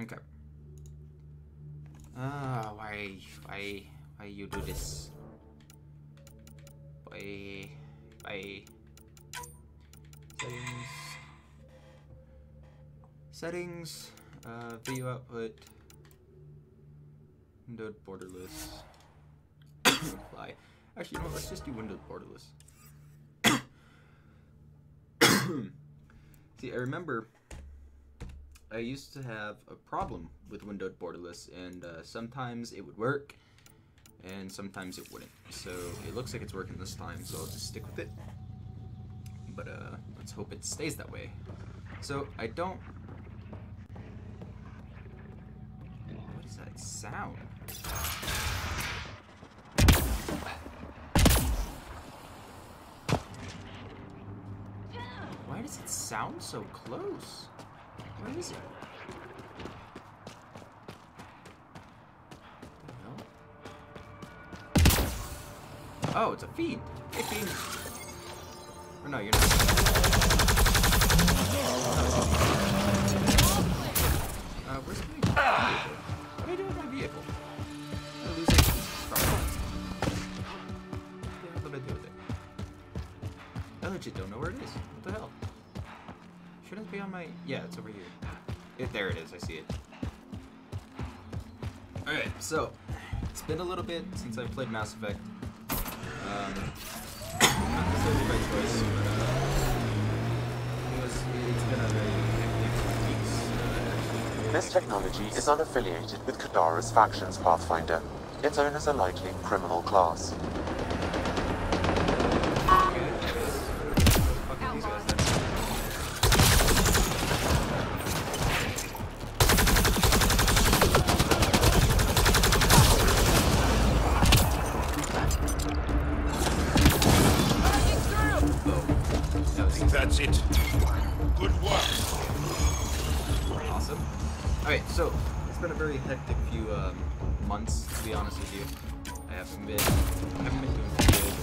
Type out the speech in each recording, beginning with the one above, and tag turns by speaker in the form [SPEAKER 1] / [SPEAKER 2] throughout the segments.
[SPEAKER 1] Okay. Why you do this? Why? Settings. Video output. Windowed borderless. Apply. Actually, you know what? Let's just do windowed borderless. See, I remember I used to have a problem with windowed borderless, and sometimes it would work, and sometimes it wouldn't. So it looks like it's working this time, so I'll just stick with it. But let's hope it stays that way. So I don't... What is that sound? Why does it sound so close? Where is it? What the hell? Oh, it's a fiend. Hey, fiend. Or no, you're not. Where's my vehicle? What do I do with my vehicle? I'm losing sparkles. What do I do with it? I legit don't know where it is. What the hell? Shouldn't it be on my... Yeah, it's over here. There it is. I see it. Alright, so... It's been a little bit since I've played Mass Effect. Not necessarily by choice, but it's been a very hectic weeks.
[SPEAKER 2] This technology is unaffiliated with Kadara's factions, Pathfinder. Its owners are likely criminal class.
[SPEAKER 3] That's it. Good work.
[SPEAKER 1] Awesome. Alright, so it's been a very hectic few months, to be honest with you. I haven't been doing too good.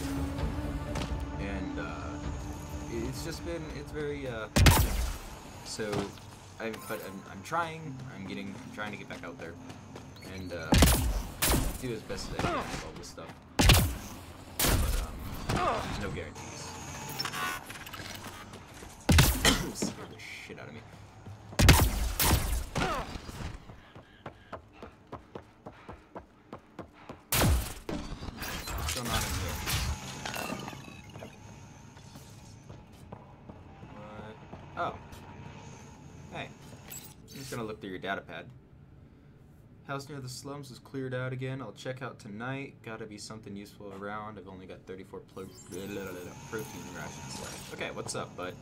[SPEAKER 1] And it's very so I'm trying to get back out there and do as best as I can with all this stuff. But there's no guarantees. Scare the shit out of me. What's going on in here? What? Oh. Hey. I'm just gonna look through your data pad. House near the slums is cleared out again. I'll check out tonight. Gotta be something useful around. I've only got 34 protein rations left. Okay, what's up, bud?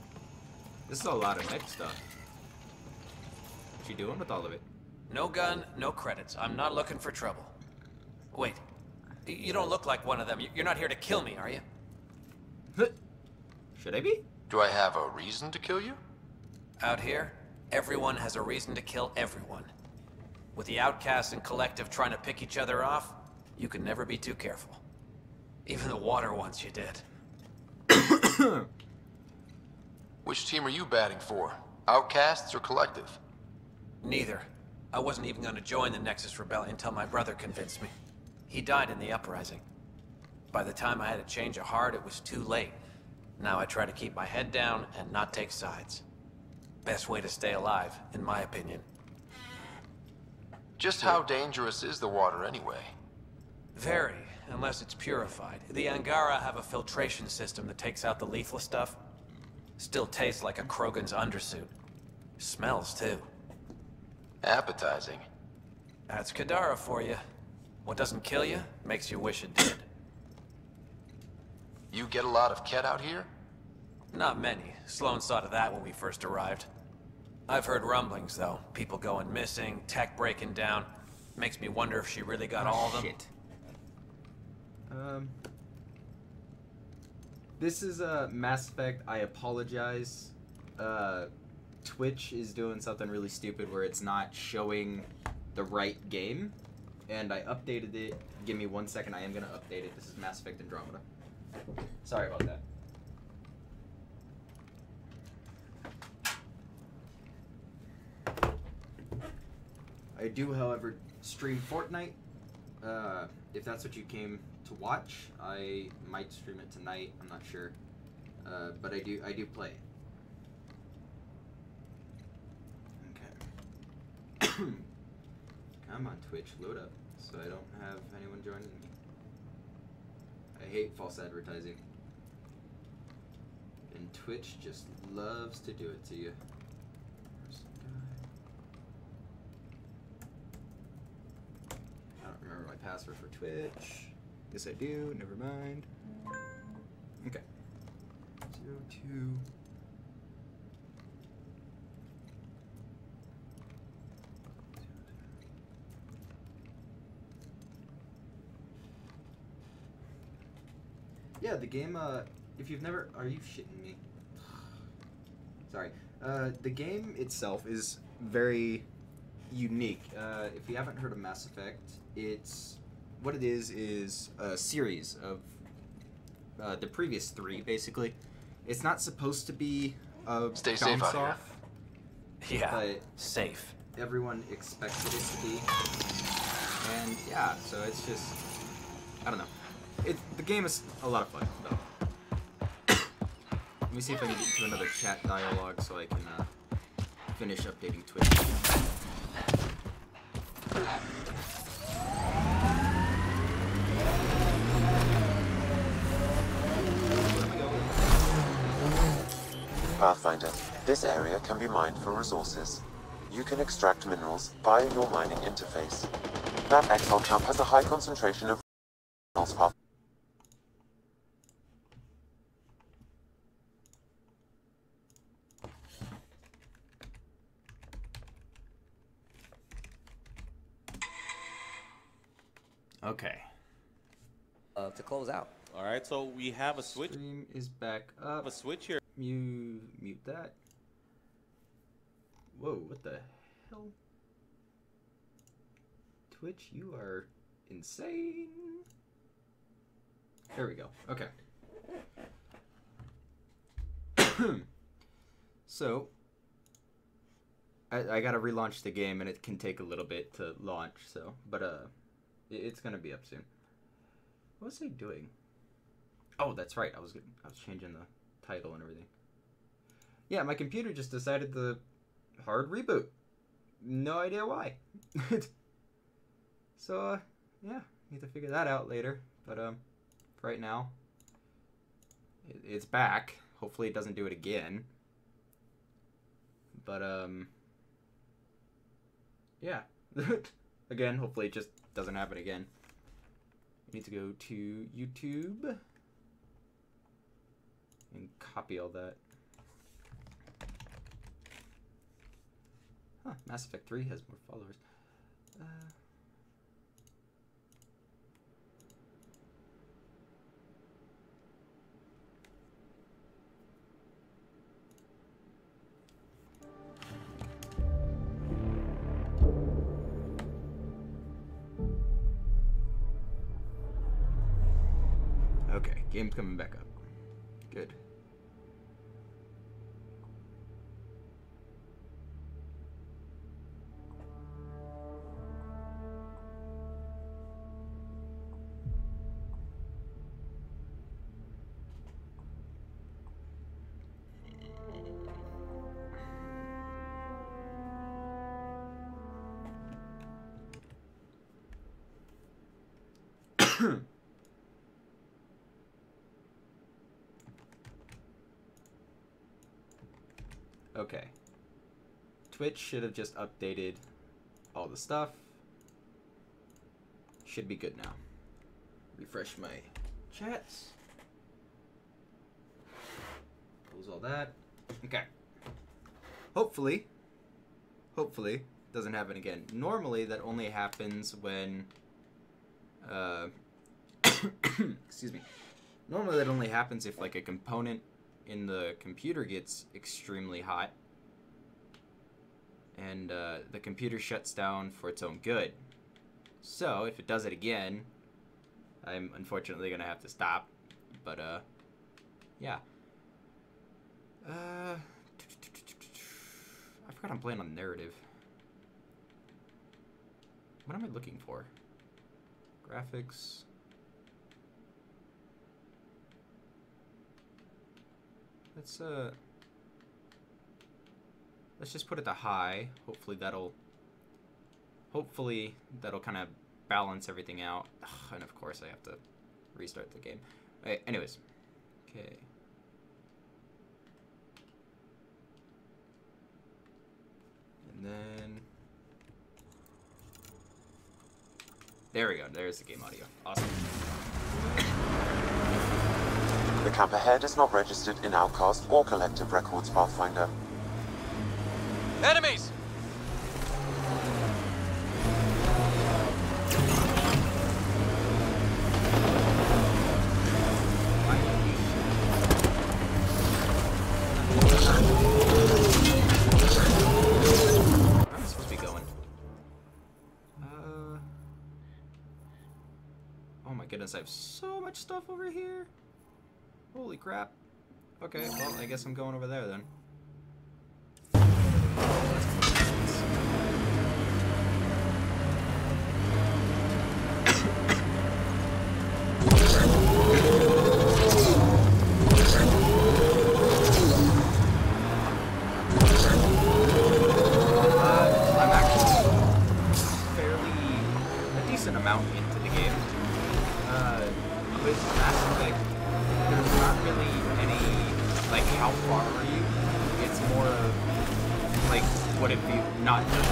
[SPEAKER 1] This is a lot of mech stuff. What you doing with all of it?
[SPEAKER 4] No gun, no credits. I'm not looking for trouble. Wait, you don't look like one of them. You're not here to kill me, are you?
[SPEAKER 1] Should I be?
[SPEAKER 3] Do I have a reason to kill you?
[SPEAKER 4] Out here, everyone has a reason to kill everyone. With the outcasts and collective trying to pick each other off, you can never be too careful. Even the water wants you dead.
[SPEAKER 3] Which team are you batting for? Outcasts or Collective?
[SPEAKER 4] Neither. I wasn't even going to join the Nexus Rebellion until my brother convinced me. He died in the uprising. By the time I had a change of heart, it was too late. Now I try to keep my head down and not take sides. Best way to stay alive, in my opinion.
[SPEAKER 3] Just how dangerous is the water anyway?
[SPEAKER 4] Very, unless it's purified. The Angara have a filtration system that takes out the lethal stuff. Still tastes like a Krogan's undersuit. Smells, too.
[SPEAKER 3] Appetizing.
[SPEAKER 4] That's Kadara for you. What doesn't kill you, makes you wish it did.
[SPEAKER 3] You get a lot of Ket out here?
[SPEAKER 4] Not many. Sloan saw to that when we first arrived. I've heard rumblings, though. People going missing, tech breaking down. Makes me wonder if she really got all of them.
[SPEAKER 1] Shit. This is Mass Effect. I apologize. Twitch is doing something really stupid where it's not showing the right game, and I updated it. Give me 1 second. I am gonna update it. This is Mass Effect Andromeda. Sorry about that. I do, however, stream Fortnite. If that's what you came to watch, I might stream it tonight. I'm not sure, but I do play it. Okay. Come on, Twitch, load up, so I don't have anyone joining me. I hate false advertising, and Twitch just loves to do it to you. I don't remember my password for Twitch. Yes, I do. Never mind. Okay. 02. Yeah, the game, if you've never... Are you shitting me? Sorry. The game itself is very unique. If you haven't heard of Mass Effect, it's... What it is a series of the previous 3, basically. It's not supposed to be a
[SPEAKER 3] Stay safe out here.
[SPEAKER 4] Yeah,
[SPEAKER 1] but
[SPEAKER 4] safe.
[SPEAKER 1] everyone expected it to be. And yeah, so it's just... I don't know. The game is a lot of fun, though. Let me see if I can get into another chat dialogue so I can finish updating Twitch.
[SPEAKER 2] Pathfinder, this area can be mined for resources. You can extract minerals via your mining interface. That Exalt camp has a high concentration of minerals.
[SPEAKER 1] Okay.
[SPEAKER 5] To close out.
[SPEAKER 6] All right, so we have a switch.
[SPEAKER 1] Stream is back up.
[SPEAKER 6] A switch here.
[SPEAKER 1] Mute that. Whoa, what the hell? Twitch, you are insane. There we go. Okay. So, I gotta relaunch the game, and it can take a little bit to launch. So, but it's gonna be up soon. What was I doing? Oh, that's right. I was changing the title and everything. Yeah, my computer just decided to hard reboot. No idea why. So, yeah, need to figure that out later. But right now, it's back. Hopefully, it doesn't do it again. But yeah. Again, hopefully, it just doesn't happen again. I need to go to YouTube and copy all that. Huh, Mass Effect 3 has more followers. Okay, game's coming back up. Good. Okay. Twitch should have just updated all the stuff. Should be good now. Refresh my chats. Close all that. Okay. Hopefully, doesn't happen again. Normally, that only happens when, excuse me. Normally, that only happens if, like, a component in the computer gets extremely hot and the computer shuts down for its own good. So if it does it again, I'm unfortunately gonna have to stop. But yeah. I forgot I'm playing on narrative. What am I looking for? Graphics. Let's just put it to high. Hopefully that'll kind of balance everything out. Ugh, and of course I have to restart the game. Right, anyways. Okay. And then there we go. There's the game audio. Awesome.
[SPEAKER 2] The camp ahead is not registered in Outcast or Collective Records Pathfinder.
[SPEAKER 3] Enemies!
[SPEAKER 1] Where am I supposed to be going? Oh my goodness, I have so much stuff over here. Holy crap. Okay, well, I guess I'm going over there then. I'm actually fairly a decent amount into the game. With Mass Effect, there's not really any, like, how far are you? It's more like, what have you not done?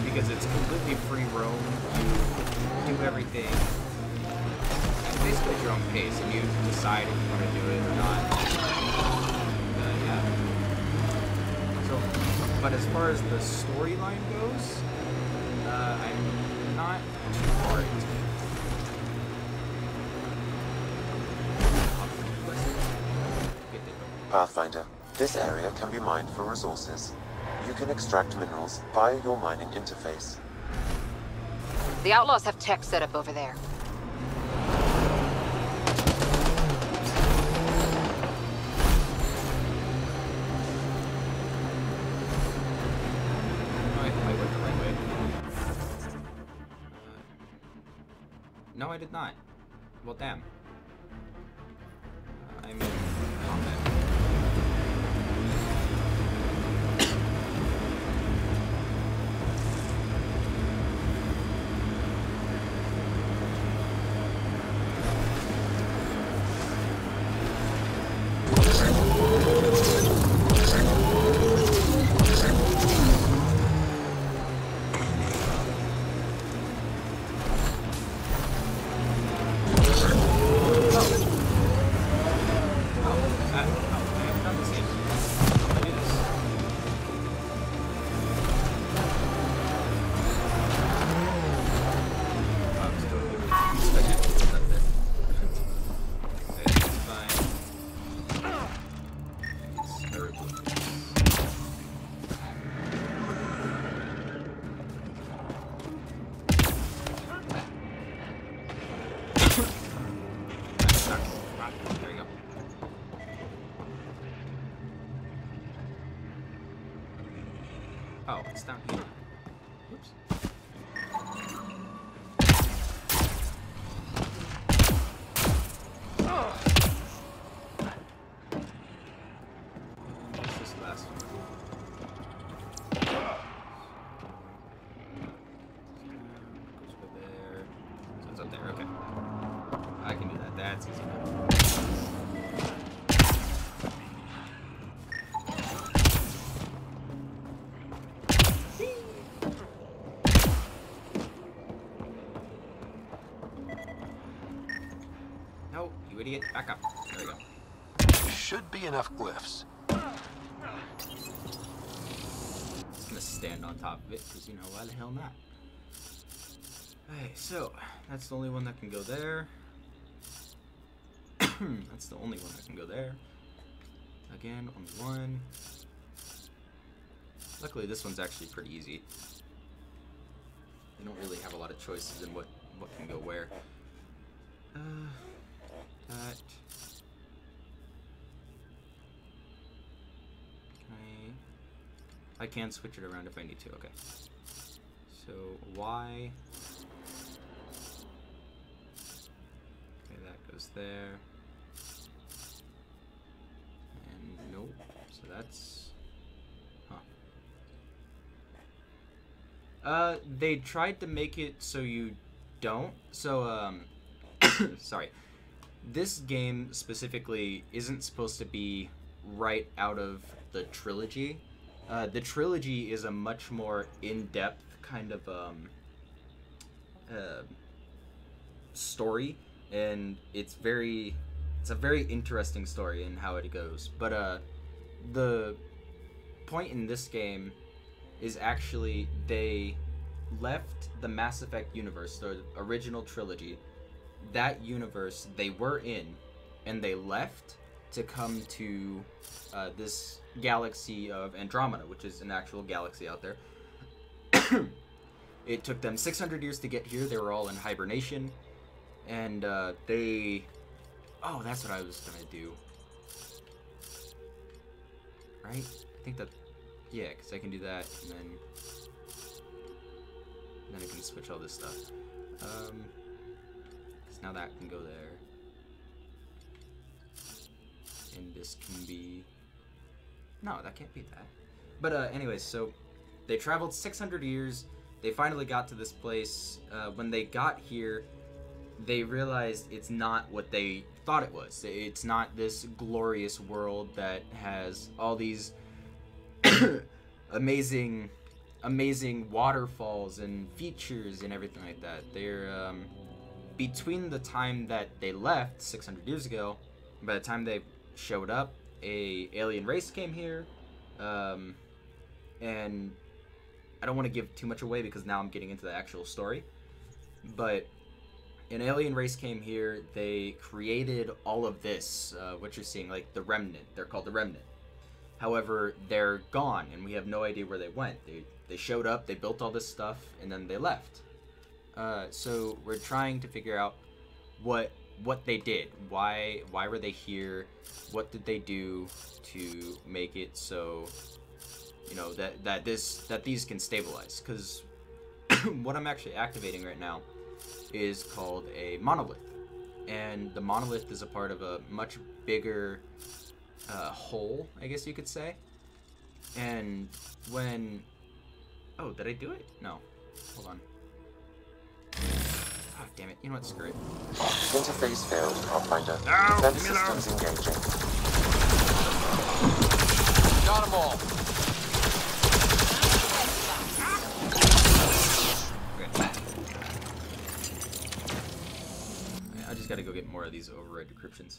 [SPEAKER 1] Because it's completely free roam, you do everything basically at your own pace, and you decide if you want to do it or not. Yeah. So, but as far as the storyline goes, I'm not too far into it.
[SPEAKER 2] Pathfinder, this area can be mined for resources. You can extract minerals via your mining interface.
[SPEAKER 7] The Outlaws have tech set up over there.
[SPEAKER 1] I went the right way. No, I did not. Well, damn. I'm in combat. Oh, it's down here. Whoops. Oh. And what's this last one? Goes over there. So it's up there, okay. I can do that. That's easy enough. No, you idiot. Back up. There we go.
[SPEAKER 3] Should be enough glyphs.
[SPEAKER 1] Just gonna stand on top of it, because, you know, why the hell not? Alright, so, that's the only one that can go there. That's the only one that can go there. Again, only one. Luckily, this one's actually pretty easy. They don't really have a lot of choices in what can go where. That. I can switch it around if I need to. Okay. So why. Okay, that goes there. And nope. So that's... Huh. They tried to make it so you don't. So, sorry. This game specifically isn't supposed to be right out of the trilogy. The trilogy is a much more in-depth kind of story, and it's a very interesting story in how it goes. But the point in this game is actually they left the Mass Effect universe, the original trilogy. That universe they were in, and they left to come to this galaxy of Andromeda, which is an actual galaxy out there. It took them 600 years to get here. They were all in hibernation, and they... Oh, that's what I was gonna do. Right? I think that... Yeah, because I can do that, and then I can switch all this stuff. Because now that can go there. And this can be... No, that can't be that. But anyways, so they traveled 600 years. They finally got to this place. When they got here, they realized it's not what they thought it was. It's not this glorious world that has all these amazing waterfalls and features and everything like that. They're between the time that they left 600 years ago, and by the time they showed up, a alien race came here, and I don't want to give too much away because now I'm getting into the actual story, but an alien race came here. They created all of this, what you're seeing, like the Remnant. They're called the Remnant. However, they're gone, and we have no idea where they went. They showed up, they built all this stuff, and then they left. So we're trying to figure out what they did. Why were they here? What did they do to make it so, you know, that these can stabilize? Because what I'm actually activating right now is called a monolith, and the monolith is a part of a much bigger whole, I guess you could say. And when... Oh, did I do it? No. Hold on. Oh, damn it. You know what? Screw it.
[SPEAKER 2] Interface failed, Pathfinder.
[SPEAKER 1] No,
[SPEAKER 2] Defense
[SPEAKER 1] leave me alone.
[SPEAKER 2] systems engaging.
[SPEAKER 3] Got them all.
[SPEAKER 1] Okay. I just gotta go get more of these override decryptions.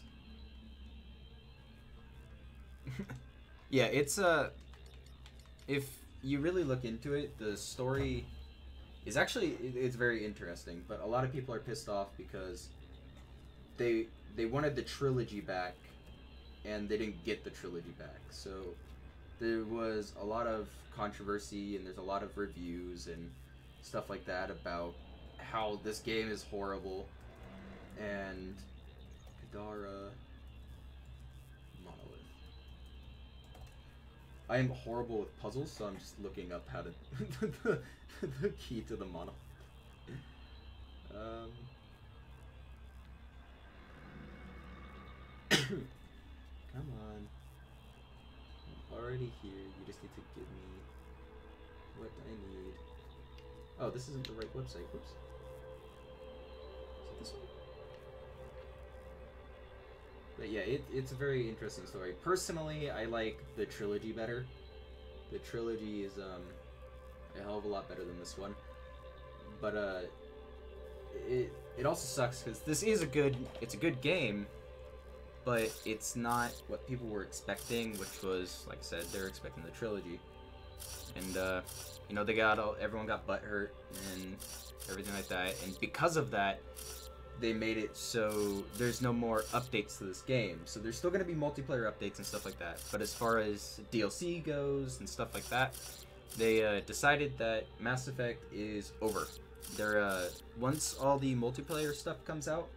[SPEAKER 1] Yeah, it's if you really look into it, the story is actually, it's very interesting, but a lot of people are pissed off because they wanted the trilogy back and they didn't get the trilogy back. So there was a lot of controversy, and there's a lot of reviews and stuff like that about how this game is horrible. And Kadara Monolith. I am horrible with puzzles, so I'm just looking up how to the key to the monolith. Come on. I'm already here. You just need to give me what I need. Oh, this isn't the right website. Whoops. Is it this one? But yeah, it's a very interesting story. Personally, I like the trilogy better. The trilogy is a hell of a lot better than this one. But it also sucks because this is a good game, but it's not what people were expecting, which was, like I said, they're expecting the trilogy. And you know, everyone got butthurt and everything like that, and because of that, they made it so there's no more updates to this game. So there's still going to be multiplayer updates and stuff like that, but as far as DLC goes and stuff like that, they decided that Mass Effect is over. They're once all the multiplayer stuff comes out,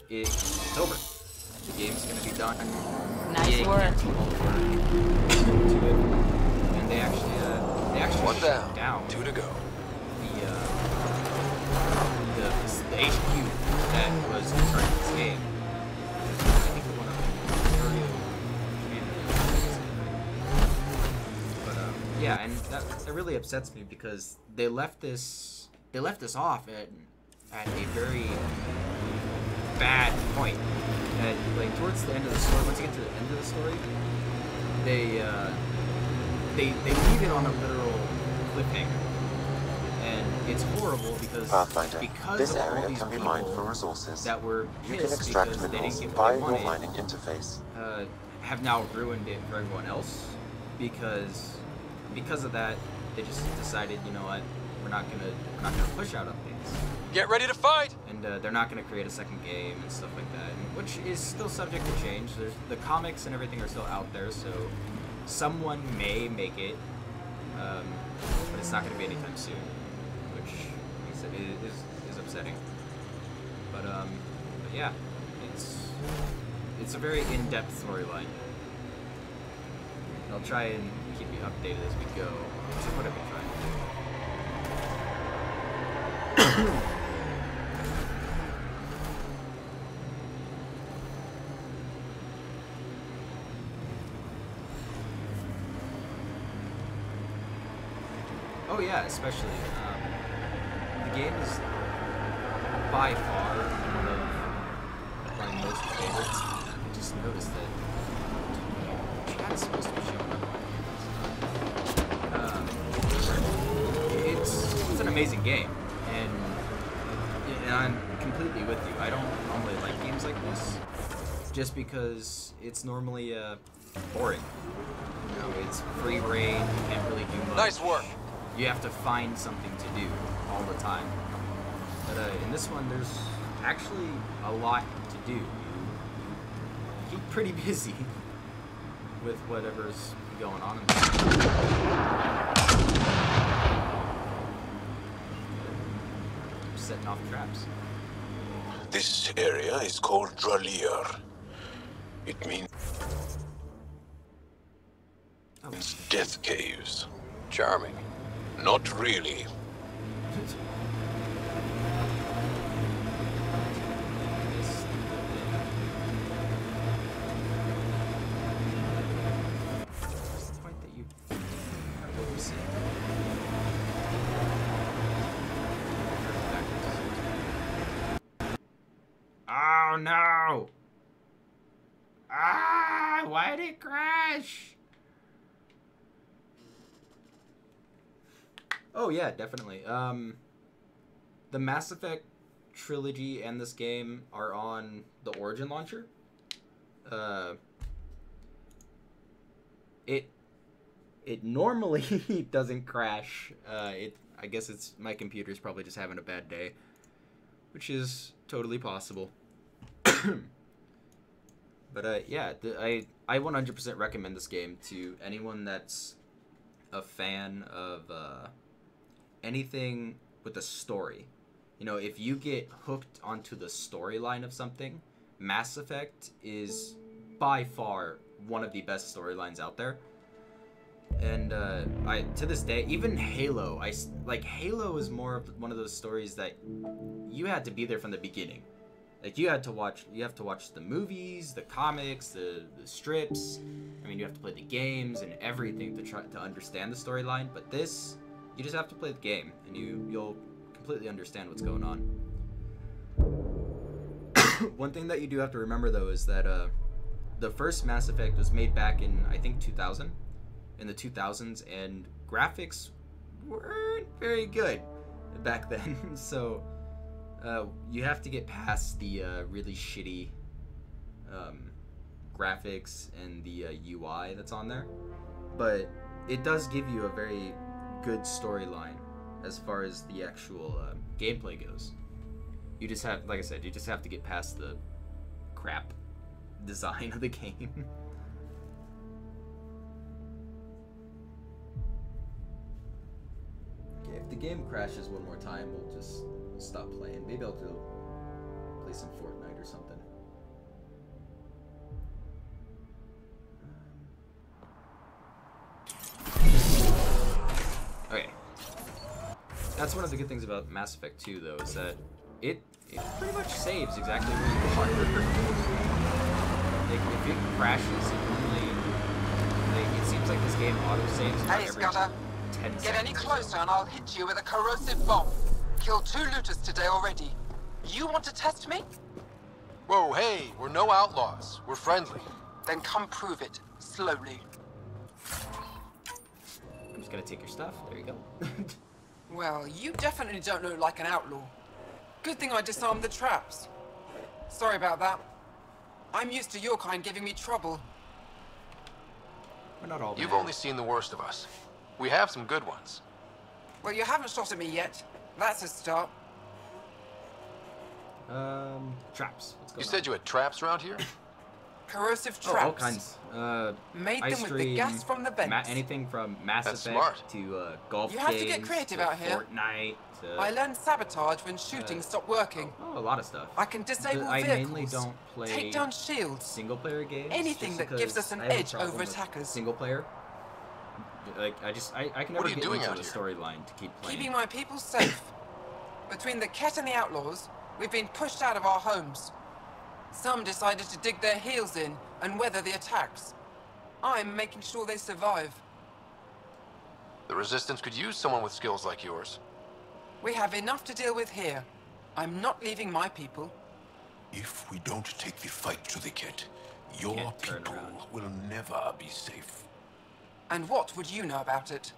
[SPEAKER 1] it's over. The game's going to be done.
[SPEAKER 7] Nice work.
[SPEAKER 1] And they actually
[SPEAKER 3] One
[SPEAKER 1] shut
[SPEAKER 3] down,
[SPEAKER 1] 2
[SPEAKER 3] to go.
[SPEAKER 1] the HQ that was in charge of this game. I think one of them was but yeah, and that really upsets me because they left this off at a very bad point. And like towards the end of the story, once you get to the end of the story, they leave it on a literal cliffhanger, and it's horrible because
[SPEAKER 2] this
[SPEAKER 1] of all
[SPEAKER 2] area
[SPEAKER 1] these
[SPEAKER 2] can be
[SPEAKER 1] people
[SPEAKER 2] mined for resources.
[SPEAKER 1] that were
[SPEAKER 2] You
[SPEAKER 1] pissed
[SPEAKER 2] can extract
[SPEAKER 1] because they
[SPEAKER 2] minerals
[SPEAKER 1] didn't get
[SPEAKER 2] via
[SPEAKER 1] what they
[SPEAKER 2] your
[SPEAKER 1] wanted,
[SPEAKER 2] mining interface.
[SPEAKER 1] have now ruined it for everyone else because of that they just decided, you know what, we're not gonna push out updates.
[SPEAKER 3] Get ready to fight!
[SPEAKER 1] And they're not going to create a second game and stuff like that, which is still subject to change. The comics and everything are still out there, so someone may make it, but it's not going to be anytime soon, which, like I said, is upsetting. But yeah, it's a very in-depth storyline. I'll try and keep you updated as we go, which is what I've been trying to do. Oh yeah, especially. The game is by far one of my most favorites. I just noticed that chat's supposed to be showing up. It's an amazing game, and I'm completely with you. I don't normally like games like this, just because it's normally boring. You know, it's free reign. You can't really do much.
[SPEAKER 3] Nice work.
[SPEAKER 1] You have to find something to do all the time. But in this one, there's actually a lot to do. You keep pretty busy with whatever's going on in there. Setting off traps.
[SPEAKER 8] This area is called Dralier. It means death caves.
[SPEAKER 3] Charming.
[SPEAKER 8] Not really.
[SPEAKER 1] Oh no! Ah! Why did it crash? Oh yeah, definitely. The Mass Effect trilogy and this game are on the Origin launcher. It normally doesn't crash. I guess it's my computer's probably just having a bad day, which is totally possible. But yeah, I 100% recommend this game to anyone that's a fan of anything with a story. You know, if you get hooked onto the storyline of something, Mass Effect is by far one of the best storylines out there. And to this day, even Halo, Halo is more of one of those stories that you had to be there from the beginning. Like you have to watch the movies, the comics, the strips. I mean, you have to play the games and everything to try to understand the storyline. But this, you just have to play the game, and you'll completely understand what's going on. One thing that you do have to remember though is that the first Mass Effect was made back in, I think, 2000, in the 2000s, and graphics weren't very good back then. So you have to get past the really shitty graphics and the UI that's on there, but it does give you a very good storyline as far as the actual gameplay goes. You just have, like I said, you just have to get past the crap design of the game. Okay, if the game crashes one more time, we'll just stop playing. Maybe I'll go play some Fortnite or something. Okay. That's one of the good things about Mass Effect 2, though, is that it pretty much saves exactly where you are. Like, if it crashes, it normally... Like, it seems like this game auto-saves about
[SPEAKER 9] Hey,
[SPEAKER 1] every
[SPEAKER 9] Scudder.
[SPEAKER 1] 10 seconds.
[SPEAKER 9] Get any
[SPEAKER 1] or so.
[SPEAKER 9] closer and I'll hit you with a corrosive bomb. Killed 2 looters today already. You want to test me?
[SPEAKER 3] Whoa, hey, we're no outlaws. We're friendly.
[SPEAKER 9] Then come prove it, slowly.
[SPEAKER 1] I'm just gonna take your stuff. There you go.
[SPEAKER 9] Well, you definitely don't look like an outlaw. Good thing I disarmed the traps. Sorry about that. I'm used to your kind giving me trouble.
[SPEAKER 1] We're not all
[SPEAKER 3] You've
[SPEAKER 1] bad.
[SPEAKER 3] only seen the worst of us. We have some good ones.
[SPEAKER 9] Well, you haven't shot at me yet. That's a start.
[SPEAKER 1] Traps. What's going
[SPEAKER 3] You said you had traps around here?
[SPEAKER 9] Corrosive
[SPEAKER 1] on?
[SPEAKER 9] traps.
[SPEAKER 1] Oh, all kinds.
[SPEAKER 9] Made
[SPEAKER 1] ice
[SPEAKER 9] them with the
[SPEAKER 1] stream,
[SPEAKER 9] gas from the vents.
[SPEAKER 1] anything from Mass
[SPEAKER 3] That's
[SPEAKER 1] Effect
[SPEAKER 3] smart.
[SPEAKER 1] to golf
[SPEAKER 9] You
[SPEAKER 1] games
[SPEAKER 9] have to get creative
[SPEAKER 1] to
[SPEAKER 9] out here.
[SPEAKER 1] Fortnite to...
[SPEAKER 9] I learned sabotage when shooting stopped working.
[SPEAKER 1] Oh, a lot of stuff.
[SPEAKER 9] I can disable
[SPEAKER 1] I
[SPEAKER 9] vehicles,
[SPEAKER 1] mainly don't play
[SPEAKER 9] take down shields.
[SPEAKER 1] single-player games.
[SPEAKER 9] Anything
[SPEAKER 1] just
[SPEAKER 9] that gives us
[SPEAKER 1] because
[SPEAKER 9] an
[SPEAKER 1] I have a
[SPEAKER 9] edge
[SPEAKER 1] problem
[SPEAKER 9] over
[SPEAKER 1] with
[SPEAKER 9] attackers.
[SPEAKER 1] Single-player. Like, I can never
[SPEAKER 3] What are you
[SPEAKER 1] get
[SPEAKER 3] doing
[SPEAKER 1] into
[SPEAKER 3] out
[SPEAKER 1] the
[SPEAKER 3] here?
[SPEAKER 1] storyline to keep playing.
[SPEAKER 9] Keeping my people safe. Between the Ket and the outlaws, we've been pushed out of our homes. Some decided to dig their heels in and weather the attacks. I'm making sure they survive.
[SPEAKER 3] The Resistance could use someone with skills like yours.
[SPEAKER 9] We have enough to deal with here. I'm not leaving my people.
[SPEAKER 8] If we don't take the fight to the Ket, your
[SPEAKER 1] Can't turn
[SPEAKER 8] people
[SPEAKER 1] around.
[SPEAKER 8] will never be safe.
[SPEAKER 9] And what would you know about it?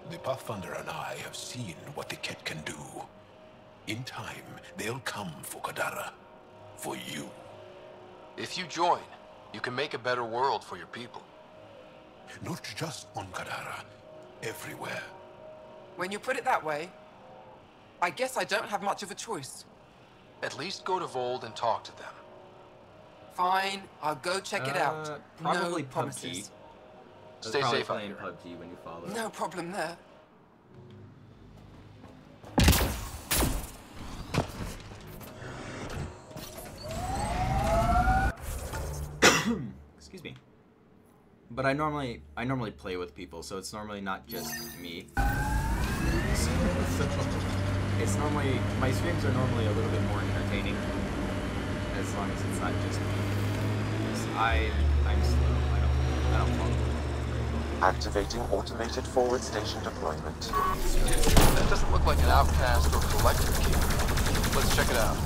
[SPEAKER 8] The Pathfinder and I have seen what the Ket can do. In time, they'll come for Kadara. For you.
[SPEAKER 3] If you join, you can make a better world for your people.
[SPEAKER 8] Not just on Kadara. Everywhere.
[SPEAKER 9] When you put it that way, I guess I don't have much of a choice.
[SPEAKER 3] At least go to Vold and talk to them.
[SPEAKER 9] Fine, I'll go check it out.
[SPEAKER 1] Probably
[SPEAKER 9] No
[SPEAKER 1] PUBG.
[SPEAKER 9] promises.
[SPEAKER 3] Stay
[SPEAKER 1] Probably
[SPEAKER 3] safe out
[SPEAKER 1] playing
[SPEAKER 3] here.
[SPEAKER 1] PUBG when you follow.
[SPEAKER 9] No problem there.
[SPEAKER 1] Excuse me. But I normally play with people, so it's normally not just me. So it's normally my streams are normally a little bit more entertaining, as long as it's not just me. Because I'm slow. I don't follow.
[SPEAKER 2] Activating automated forward station deployment.
[SPEAKER 3] That doesn't look like an outcast or collector key. Let's check it out.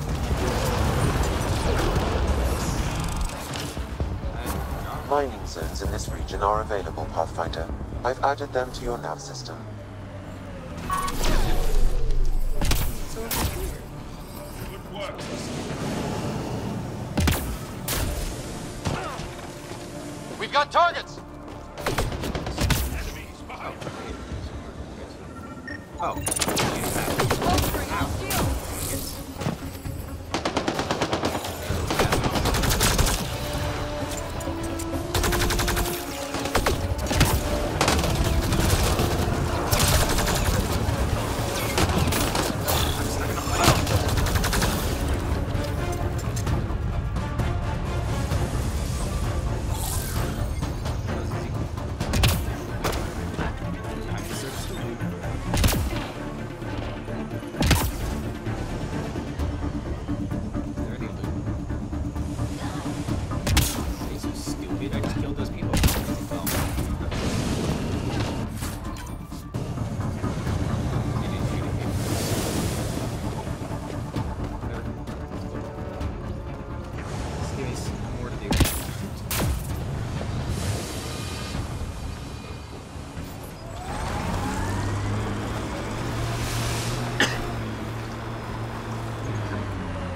[SPEAKER 2] Mining zones in this region are available, Pathfinder. I've added them to your nav system.
[SPEAKER 3] We've got targets!
[SPEAKER 1] Oh.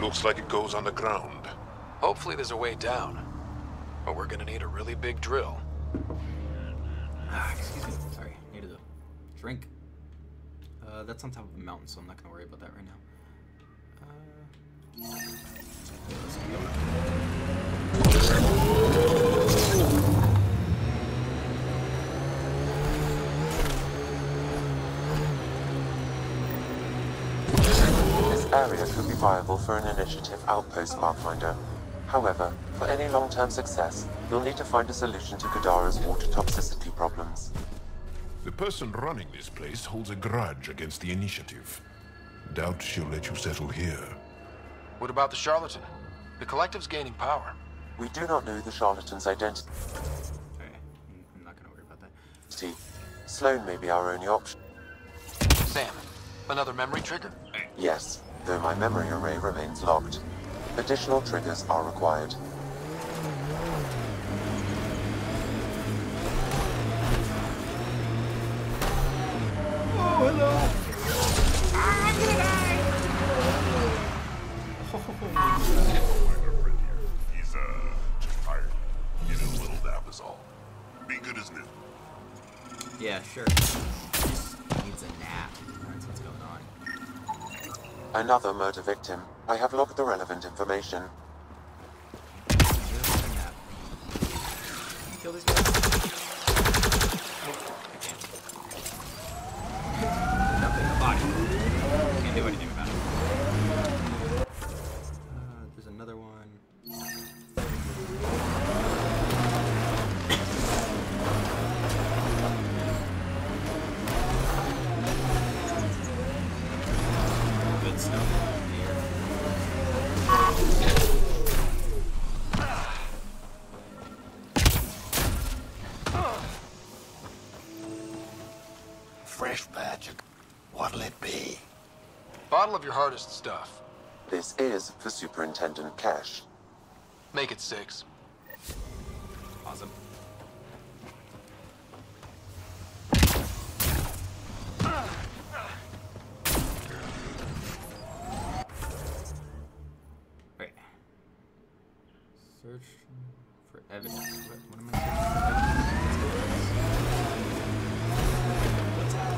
[SPEAKER 8] Looks like it goes underground.
[SPEAKER 3] Hopefully there's a way down. But we're gonna need a really big drill.
[SPEAKER 1] Excuse me. Sorry. Needed a drink. That's on top of a mountain, so I'm not gonna worry about that right now. Let's
[SPEAKER 2] This area could be viable for an initiative outpost, Pathfinder. However, for any long-term success, you'll need to find a solution to Kadara's water toxicity problems.
[SPEAKER 8] The person running this place holds a grudge against the Initiative. Doubt she'll let you settle here.
[SPEAKER 3] What about the charlatan? The Collective's gaining power.
[SPEAKER 2] We do not know the charlatan's identity.
[SPEAKER 1] Okay, I'm not gonna worry about that.
[SPEAKER 2] Sloan may be our only option.
[SPEAKER 3] Sam, another memory trigger?
[SPEAKER 2] Yes, though my memory array remains locked. Additional triggers are required.
[SPEAKER 1] Oh, hello! Ah, I'm gonna die!
[SPEAKER 8] He's, just tired. Get a little nap is all. Be good as new.
[SPEAKER 1] Yeah, sure. Just needs a nap. That's what's going on.
[SPEAKER 2] Another murder victim. I have logged the relevant information.
[SPEAKER 1] Just a nap. Kill these guys. Nothing in the body. Can't do anything about it. There's another one. Good stuff here.
[SPEAKER 8] Fresh batch. What'll it be?
[SPEAKER 3] Bottle of your hardest stuff.
[SPEAKER 2] This is for Superintendent Cash.
[SPEAKER 3] Make it 6.
[SPEAKER 1] Awesome. Wait. Search for evidence. What am I searching for evidence? What's that?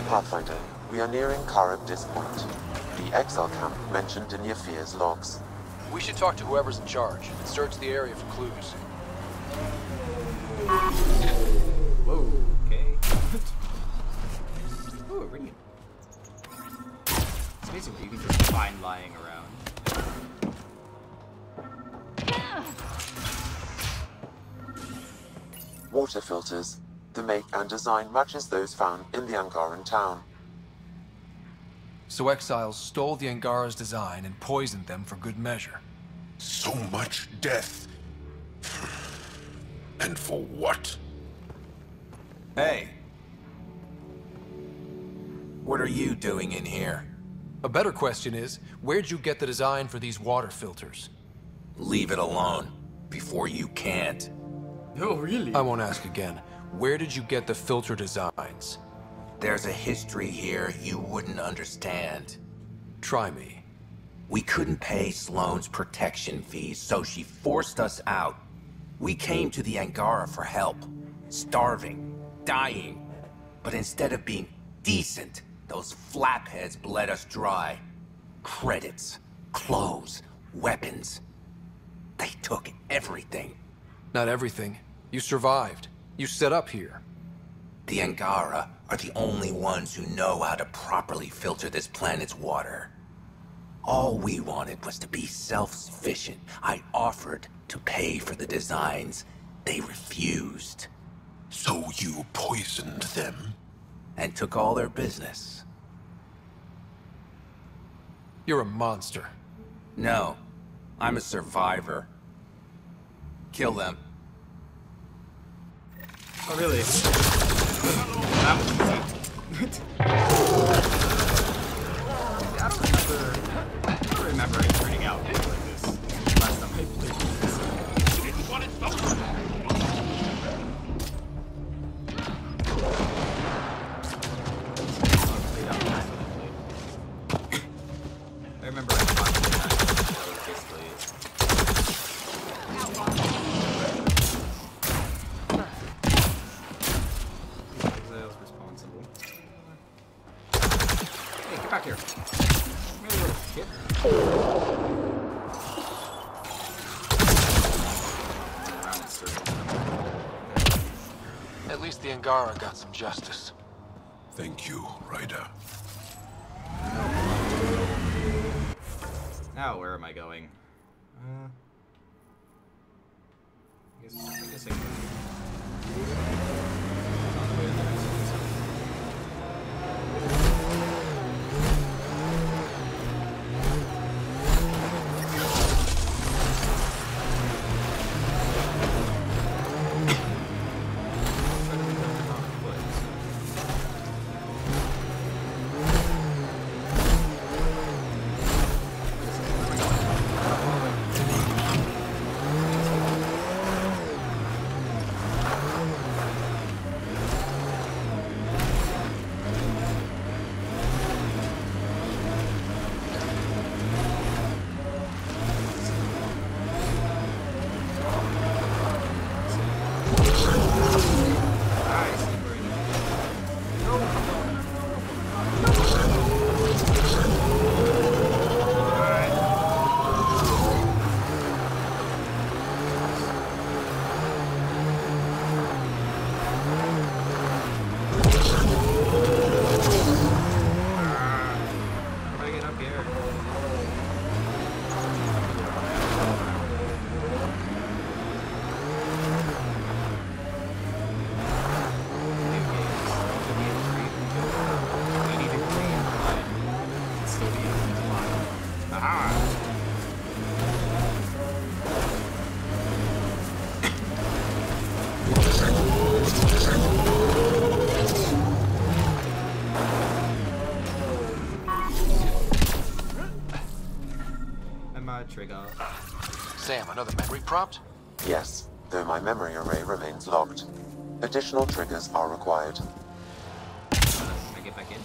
[SPEAKER 2] Pathfinder, we are nearing Karabdis Point, the exile camp mentioned in Yafir's logs.
[SPEAKER 3] We should talk to whoever's in charge and search the area for clues.
[SPEAKER 1] Whoa, okay. Ooh, iridium. It's amazing what you can just find lying around.
[SPEAKER 2] Water filters. The make and design matches those found in the Angaran town.
[SPEAKER 10] So exiles stole the Angara's design and poisoned them for good measure.
[SPEAKER 8] So much death. And for what?
[SPEAKER 4] Hey. What are you doing in here?
[SPEAKER 10] A better question is, where'd you get the design for these water filters?
[SPEAKER 4] Leave it alone, before you can't.
[SPEAKER 1] Oh, really?
[SPEAKER 10] I won't ask again. Where did you get the filter designs?
[SPEAKER 4] There's a history here you wouldn't understand.
[SPEAKER 10] Try me.
[SPEAKER 4] We couldn't pay Sloane's protection fees, so she forced us out. We came to the Angara for help. Starving, dying. But instead of being decent, those flapheads bled us dry. Credits, clothes, weapons. They took everything.
[SPEAKER 10] Not everything. You survived. You set up here.
[SPEAKER 4] The Angara are the only ones who know how to properly filter this planet's water. All we wanted was to be self-sufficient. I offered to pay for the designs. They refused.
[SPEAKER 8] So you poisoned them?
[SPEAKER 4] And took all their business.
[SPEAKER 10] You're a monster.
[SPEAKER 4] No, I'm a survivor. Kill them.
[SPEAKER 1] Oh, really? That was easy. I don't remember it turning out like this last time I played this. I remember I watched it basically. Exiles responsible. Hey, get back here. Come here, little kid. Around in circles.
[SPEAKER 3] At least the Angara got some justice.
[SPEAKER 8] Thank you, Ryder.
[SPEAKER 1] Now, where am I going? I guess I can. Trigger.
[SPEAKER 3] Sam, another memory prompt?
[SPEAKER 2] Yes, though my memory array remains locked. Additional triggers are required.
[SPEAKER 1] Can I get back in?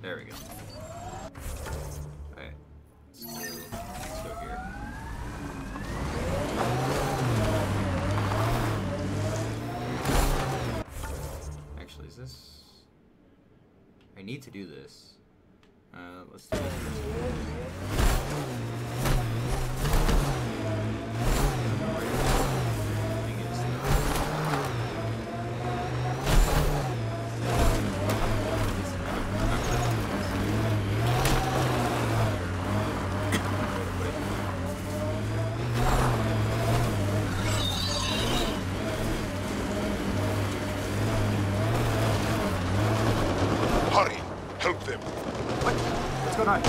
[SPEAKER 1] There we go. Alright. Let's go here. Actually, is this... I need to do this. Let's do it.
[SPEAKER 8] Hurry! Help them!
[SPEAKER 1] What's going on?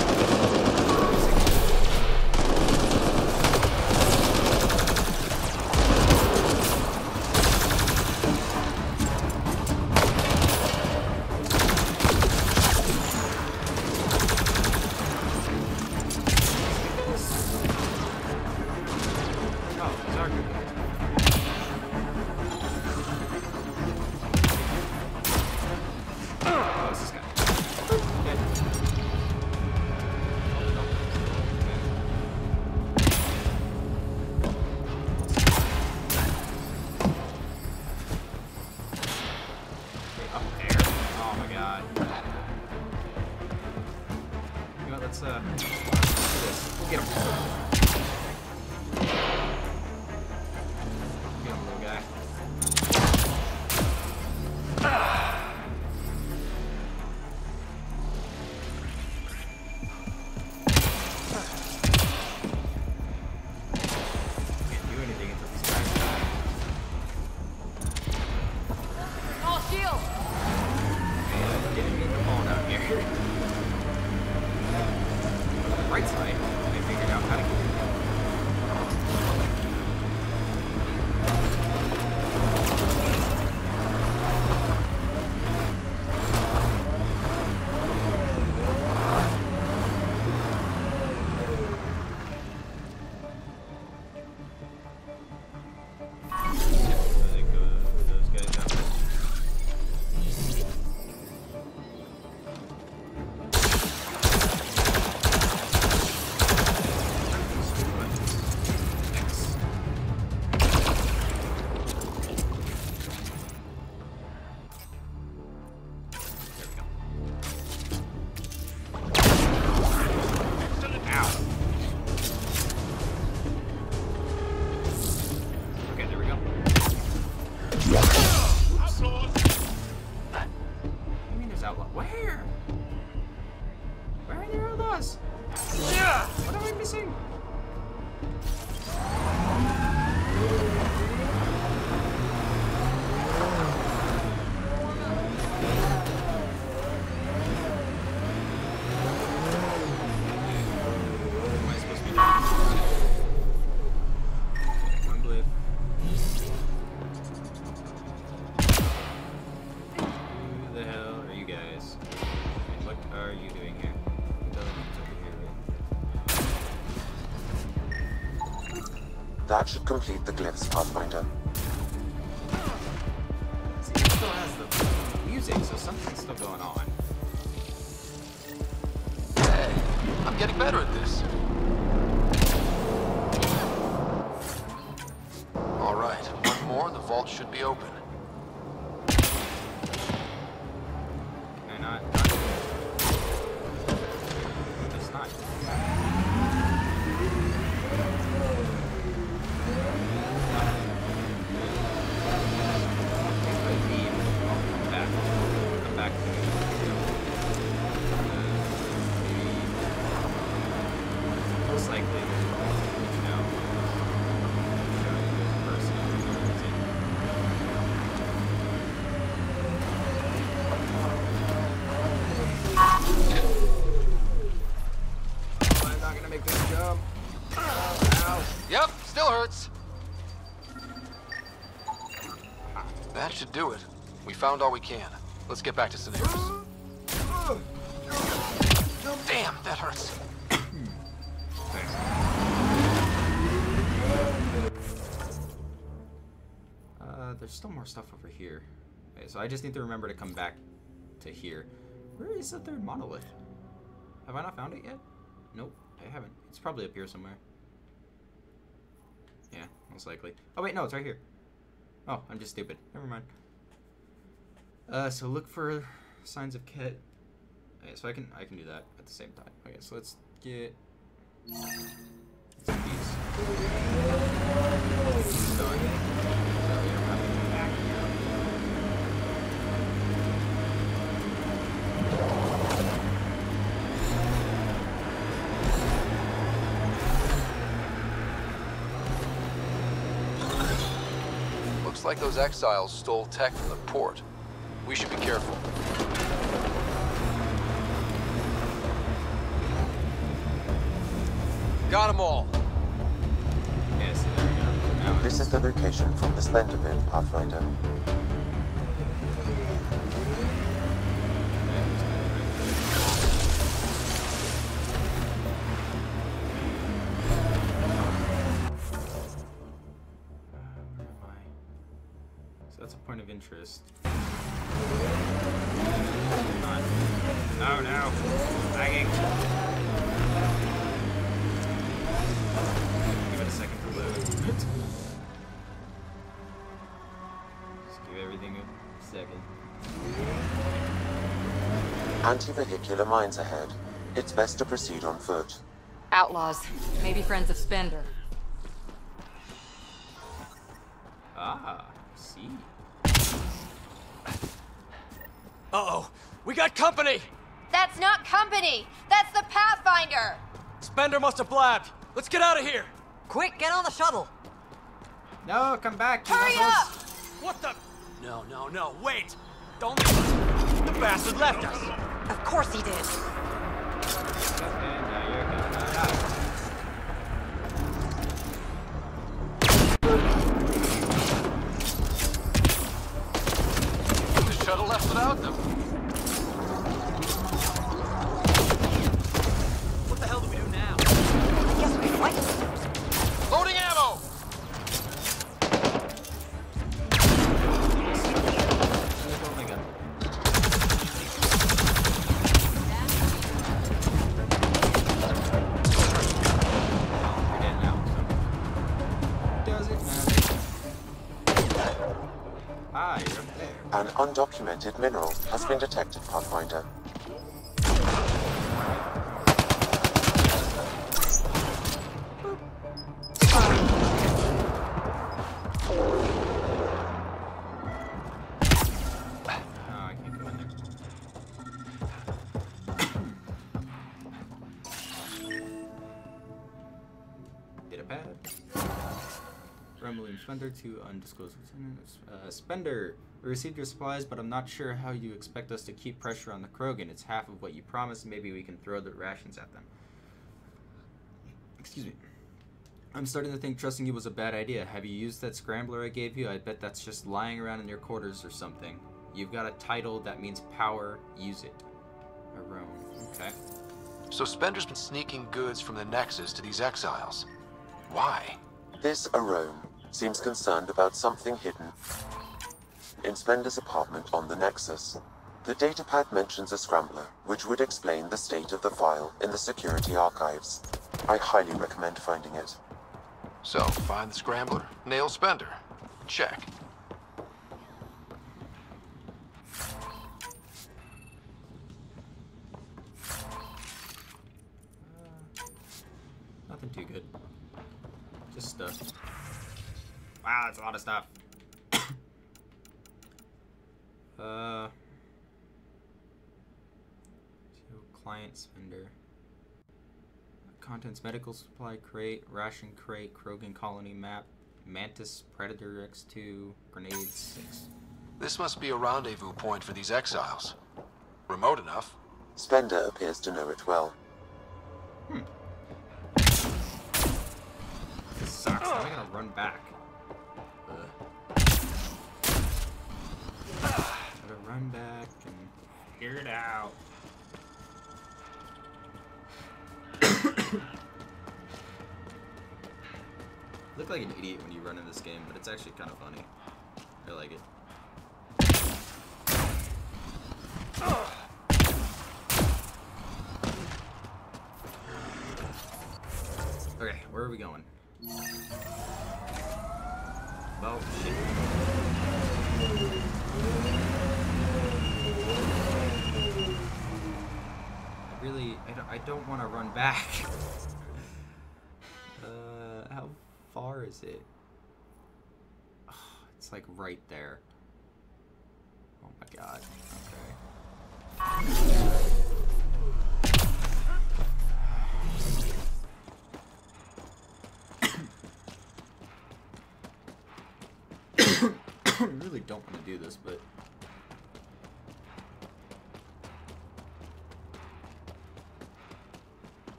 [SPEAKER 2] That should complete the glyphs, Pathfinder.
[SPEAKER 1] See, it still has the music, so something's still going on.
[SPEAKER 3] Hey, I'm getting better at this. All right, one more and the vault should be open.
[SPEAKER 1] Can I not? It's not. Come back to me. Most likely, you know, show you in person. I'm not gonna make this jump. Ow.
[SPEAKER 3] Yep, still hurts. That should do it. We found all we can. Let's get back to Scenarios. Damn, that hurts.
[SPEAKER 1] There's still more stuff over here. Okay, so I just need to remember to come back to here. Where is the third monolith? Have I not found it yet? Nope, I haven't. It's probably up here somewhere. Yeah, most likely. Oh wait, no, it's right here. Oh, I'm just stupid. Never mind. So look for signs of Ket. Okay, so I can do that at the same time. Okay, so let's get some of these.
[SPEAKER 3] Looks like those exiles stole tech from the port. We should be careful. Got them all.
[SPEAKER 1] Yes, there we go. Now
[SPEAKER 2] This is the location from the Splendor Bin, Pathfinder.
[SPEAKER 1] That's a point of interest. No, no. Lagging. Give it a second to load. Just give everything a second.
[SPEAKER 2] Anti-vehicular mines ahead. It's best to proceed on foot.
[SPEAKER 7] Outlaws. Maybe friends of Spender.
[SPEAKER 1] Ah, see.
[SPEAKER 11] Uh-oh, we got company!
[SPEAKER 12] That's not company! That's the Pathfinder!
[SPEAKER 11] Spender must have blabbed. Let's get out of here!
[SPEAKER 5] Quick, get on the shuttle!
[SPEAKER 1] No, come back.
[SPEAKER 12] Hurry up!
[SPEAKER 11] What the? No, no, no, wait! Don't leave. The bastard left us!
[SPEAKER 5] Of course he did.
[SPEAKER 1] Okay, now you're gonna die.
[SPEAKER 3] The shuttle left without them.
[SPEAKER 11] What the hell do we do now?
[SPEAKER 5] I guess we fight.
[SPEAKER 3] Loading ammo!
[SPEAKER 1] Oh my god. You're dead now, so. Does it matter? Ah, you're up there.
[SPEAKER 2] An undocumented mineral has been detected, Pathfinder.
[SPEAKER 1] Oh, I can't go in there. Data pad. Rumbling Spender to undisclosed. Spender, we received your supplies, but I'm not sure how you expect us to keep pressure on the Krogan. It's half of what you promised. Maybe we can throw the rations at them. Excuse me. I'm starting to think trusting you was a bad idea. Have you used that scrambler I gave you? I bet that's just lying around in your quarters or something. You've got a title that means power. Use it. Arone. Okay.
[SPEAKER 3] So Spender's been sneaking goods from the Nexus to these exiles. Why?
[SPEAKER 2] This Arome seems concerned about something hidden in Spender's apartment on the Nexus. The datapad mentions a scrambler, which would explain the state of the file in the security archives. I highly recommend finding it.
[SPEAKER 3] So, find the scrambler, nail Spender. Check.
[SPEAKER 1] Nothing too good. Just stuff. Wow, that's a lot of stuff. Client Spender. Contents medical supply crate, ration crate, Krogan colony map, Mantis Predator X2, grenades 6.
[SPEAKER 3] This must be a rendezvous point for these exiles. Remote enough.
[SPEAKER 2] Spender appears to know it well.
[SPEAKER 1] This sucks. How am I gonna run back? Gotta run back and figure it out. Look like an idiot when you run in this game, but it's actually kind of funny. I like it. Okay, where are we going? Well, shit. I don't want to run back. How far is it? Oh, it's like right there. Oh my god. Okay. I really don't want to do this, but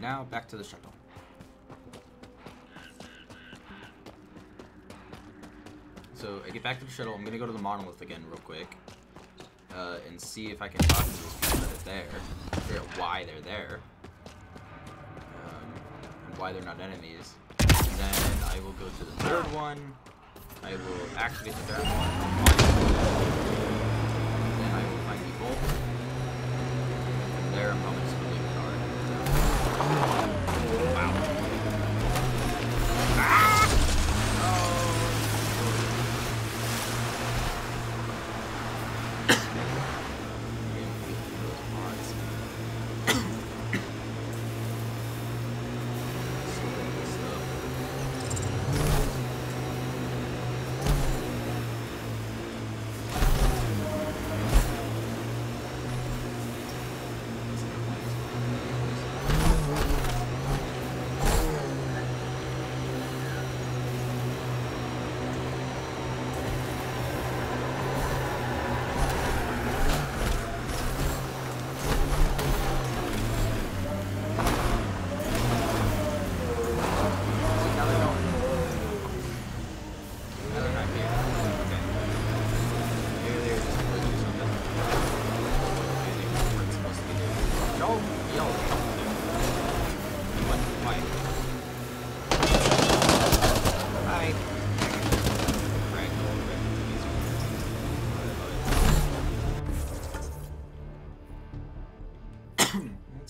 [SPEAKER 1] now back to the shuttle. So I get back to the shuttle. I'm gonna go to the monolith again real quick and see if I can talk to those people that are there, figure out why they're there, and why they're not enemies. And then I will go to the third one. I will activate the third one. Then I will find people. From there, I'm probably just gonna leave the car. Wow. Ah!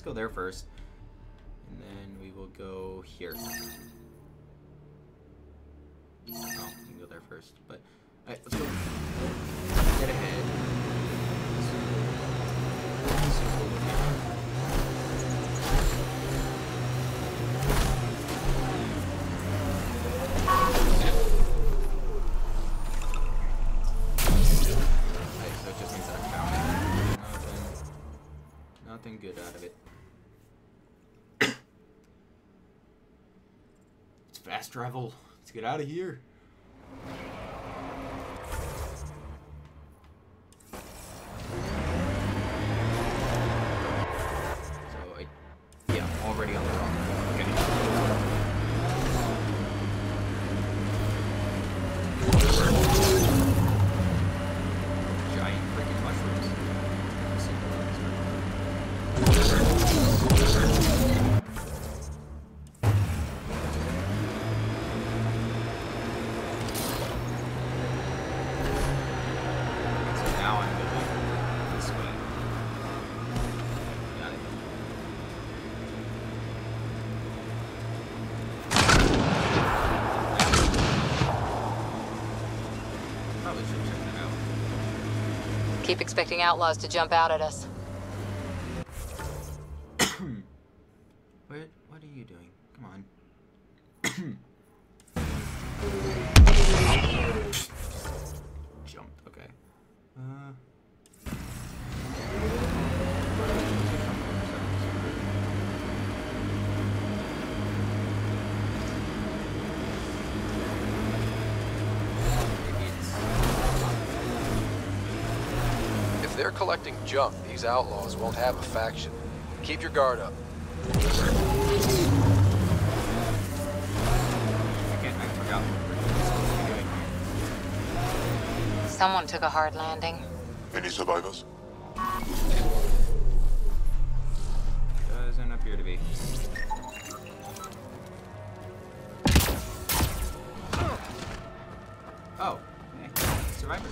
[SPEAKER 1] Go there first, and then we will go here. Oh, we can go there first, but alright, let's go. Get ahead. Alright, so it just means that I found it. Nothing good out of it. Fast travel. Let's get out of here. So, yeah, I'm already on the wrong. Okay.
[SPEAKER 7] Keep expecting outlaws to jump out at us.
[SPEAKER 1] What are you doing? Come on. Jumped. Okay.
[SPEAKER 3] If they're collecting junk, these outlaws won't have a faction. Keep your guard up.
[SPEAKER 1] I forgot.
[SPEAKER 7] Someone took a hard landing.
[SPEAKER 8] Any survivors?
[SPEAKER 1] Doesn't appear to be. Oh, hey, survivor.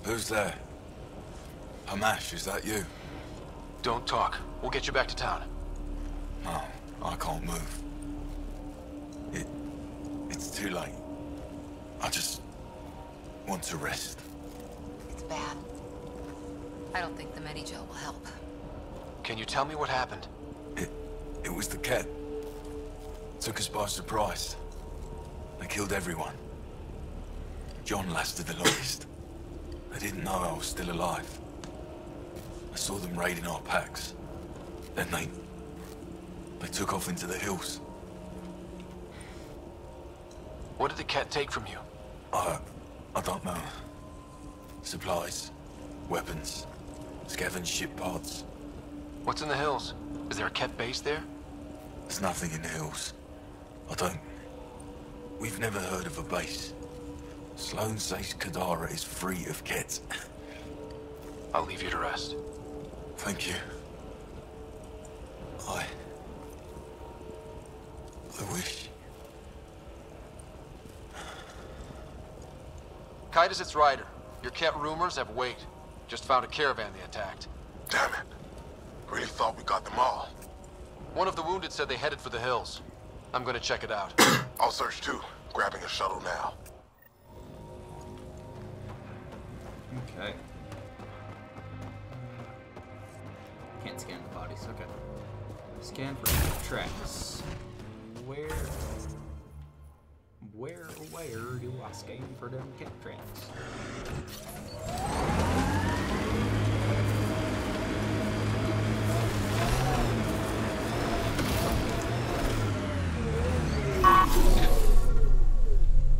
[SPEAKER 13] Who's there? Hamash, is that you?
[SPEAKER 3] Don't talk. We'll get you back to town.
[SPEAKER 13] No, I can't move. It's too late. I just want to rest.
[SPEAKER 7] It's bad. I don't think the Medi-gel will help.
[SPEAKER 3] Can you tell me what happened?
[SPEAKER 13] It was the Ket. Took us by surprise. They killed everyone. John lasted the longest. They didn't know I was still alive. I saw them raiding our packs. Then they took off into the hills.
[SPEAKER 3] What did the Ket take from you?
[SPEAKER 13] I don't know. Supplies, weapons, scavenged ship parts.
[SPEAKER 3] What's in the hills? Is there a Ket base there?
[SPEAKER 13] There's nothing in the hills. We've never heard of a base. Sloan says Kadara is free of Ket.
[SPEAKER 3] I'll leave you to rest.
[SPEAKER 13] Thank you. I wish.
[SPEAKER 3] Titus, it's Ryder. Your Ket rumors have weight. Just found a caravan they attacked.
[SPEAKER 8] Damn it. Really thought we got them all.
[SPEAKER 3] One of the wounded said they headed for the hills. I'm gonna check it out.
[SPEAKER 8] I'll search too. Grabbing a shuttle now.
[SPEAKER 1] Okay. Can't scan the bodies. Okay. Scan for tracks. Where do I scan for them cat tracks?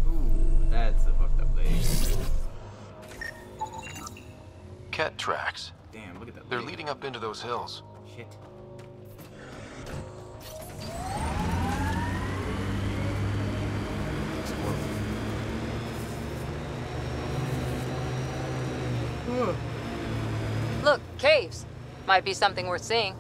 [SPEAKER 1] Ooh, that's a fucked up leg.
[SPEAKER 3] Ket tracks.
[SPEAKER 1] Damn, look at that.
[SPEAKER 3] They're leading up into those hills.
[SPEAKER 1] Shit.
[SPEAKER 7] Look, caves. Might be something worth seeing.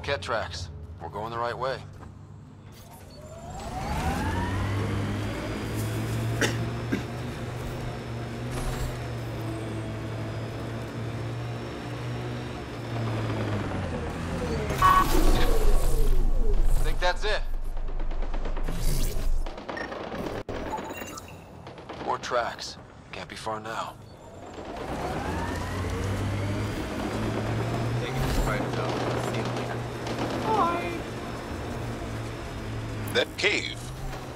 [SPEAKER 3] Ket tracks. We're going the right way. Think that's it. More tracks. Can't be far now.
[SPEAKER 1] Taking the spiders out.
[SPEAKER 8] That cave.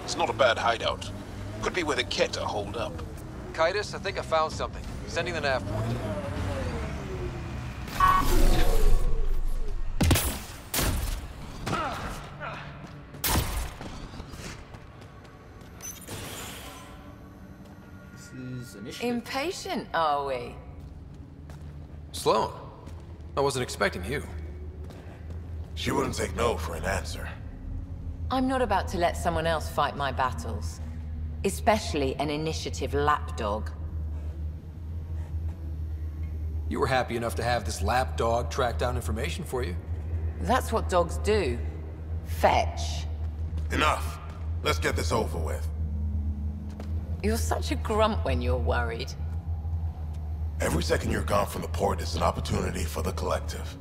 [SPEAKER 8] It's not a bad hideout. Could be where the Ket are holed up.
[SPEAKER 3] Titus, I think I found something. Sending the nav point.
[SPEAKER 1] This is initiative.
[SPEAKER 14] Impatient, are we?
[SPEAKER 10] Sloan, I wasn't expecting you.
[SPEAKER 8] She wouldn't take no for an answer.
[SPEAKER 14] I'm not about to let someone else fight my battles. Especially an initiative lapdog.
[SPEAKER 10] You were happy enough to have this lapdog track down information for you.
[SPEAKER 14] That's what dogs do. Fetch.
[SPEAKER 8] Enough. Let's get this over with.
[SPEAKER 14] You're such a grump when you're worried.
[SPEAKER 8] Every second you're gone from the port is an opportunity for the collective.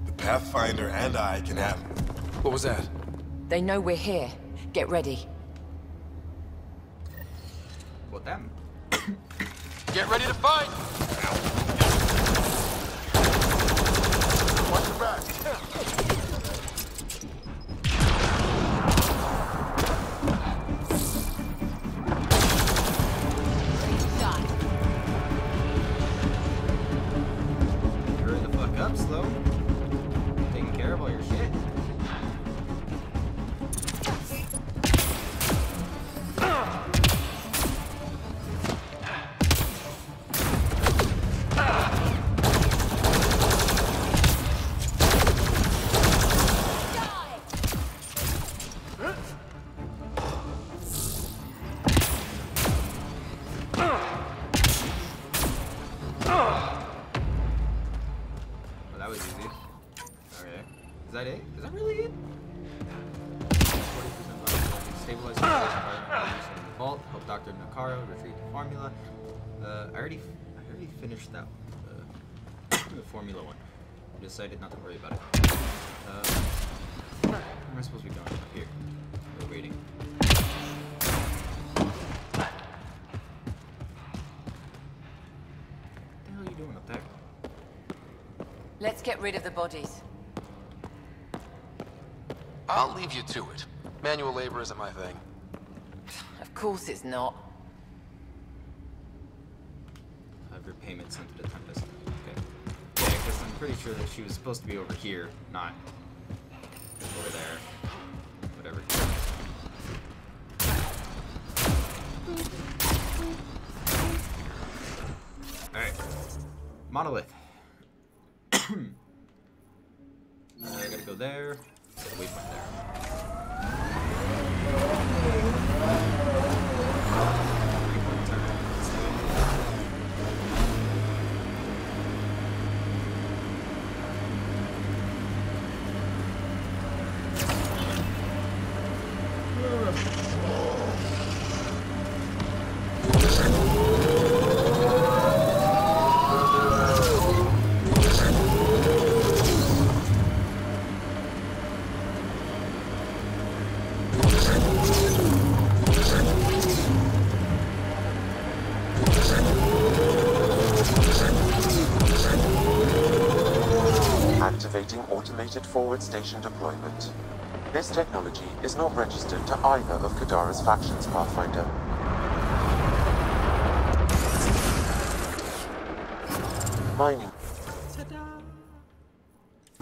[SPEAKER 8] The Pathfinder and I can have...
[SPEAKER 10] What was that?
[SPEAKER 14] They know we're here. Get ready.
[SPEAKER 1] What them?
[SPEAKER 3] Get ready to fight!
[SPEAKER 8] Watch your back!
[SPEAKER 1] Hurry the fuck up, Slow. Taking care of all your shit. Is that it? Is that really it? 40% stabilize the vault. Help Dr. Nakaro retrieve the formula. I already finished that the formula one. I decided not to worry about it. Where am I supposed to be going? Up here. We're waiting. What the hell are you doing up there?
[SPEAKER 14] Let's get rid of the bodies.
[SPEAKER 3] I'll leave you to it. Manual labor isn't my thing.
[SPEAKER 14] Of course it's not.
[SPEAKER 1] Have your payment sent to the Tempest. Okay. Yeah, because I'm pretty sure that she was supposed to be over here, not over there. Whatever. Alright. Monolith. I gotta go there. Get away from there.
[SPEAKER 2] Activating automated forward station deployment. This technology is not registered to either of Kadara's factions, Pathfinder. Mining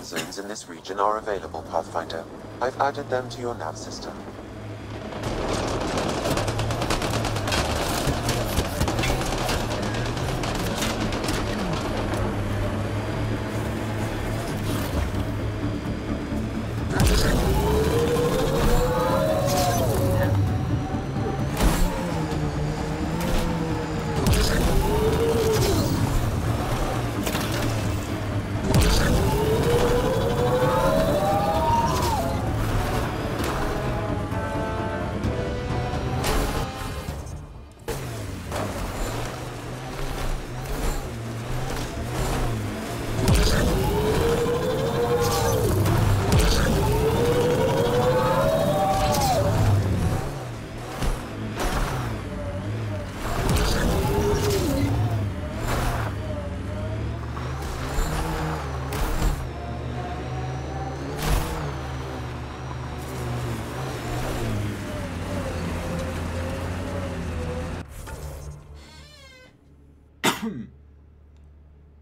[SPEAKER 2] zones in this region are available, Pathfinder. I've added them to your nav system.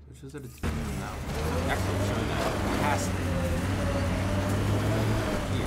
[SPEAKER 2] Which is that it's now. Actually, it's showing that past here.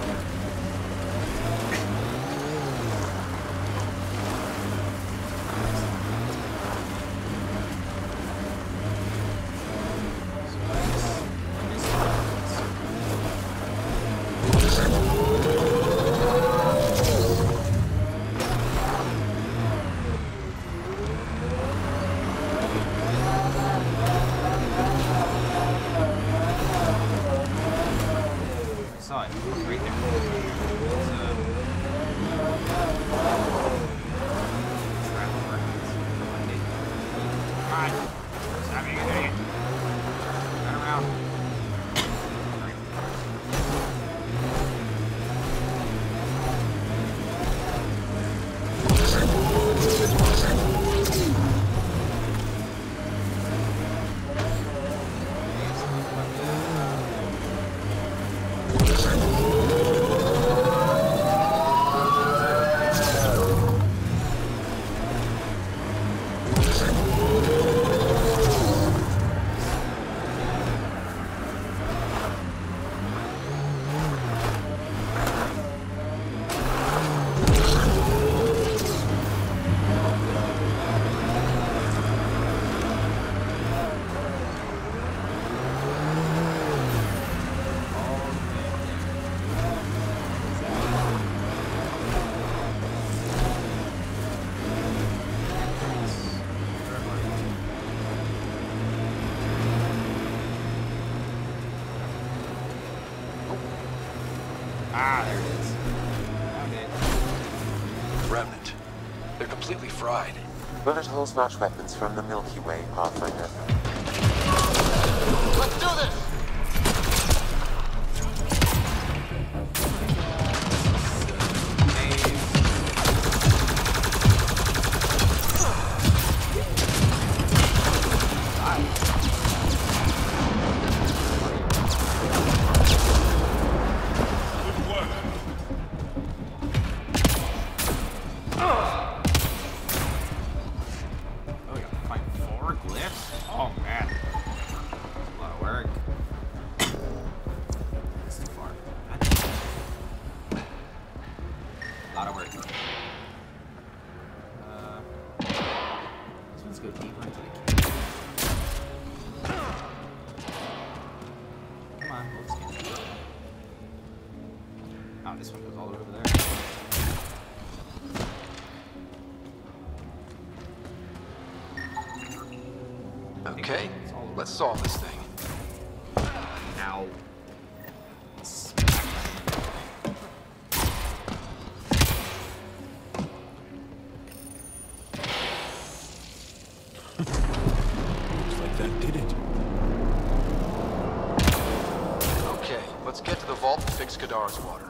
[SPEAKER 1] Ah, there it is. Found it.
[SPEAKER 3] Remnant. They're completely fried.
[SPEAKER 2] Bullet holes match weapons from the Milky Way, Pathfinder.
[SPEAKER 3] Let's do this!
[SPEAKER 1] This one goes all the way over there.
[SPEAKER 3] Okay, let's solve this thing.
[SPEAKER 1] Ow.
[SPEAKER 8] Looks like that did it.
[SPEAKER 3] Okay, let's get to the vault and fix Kadara's water.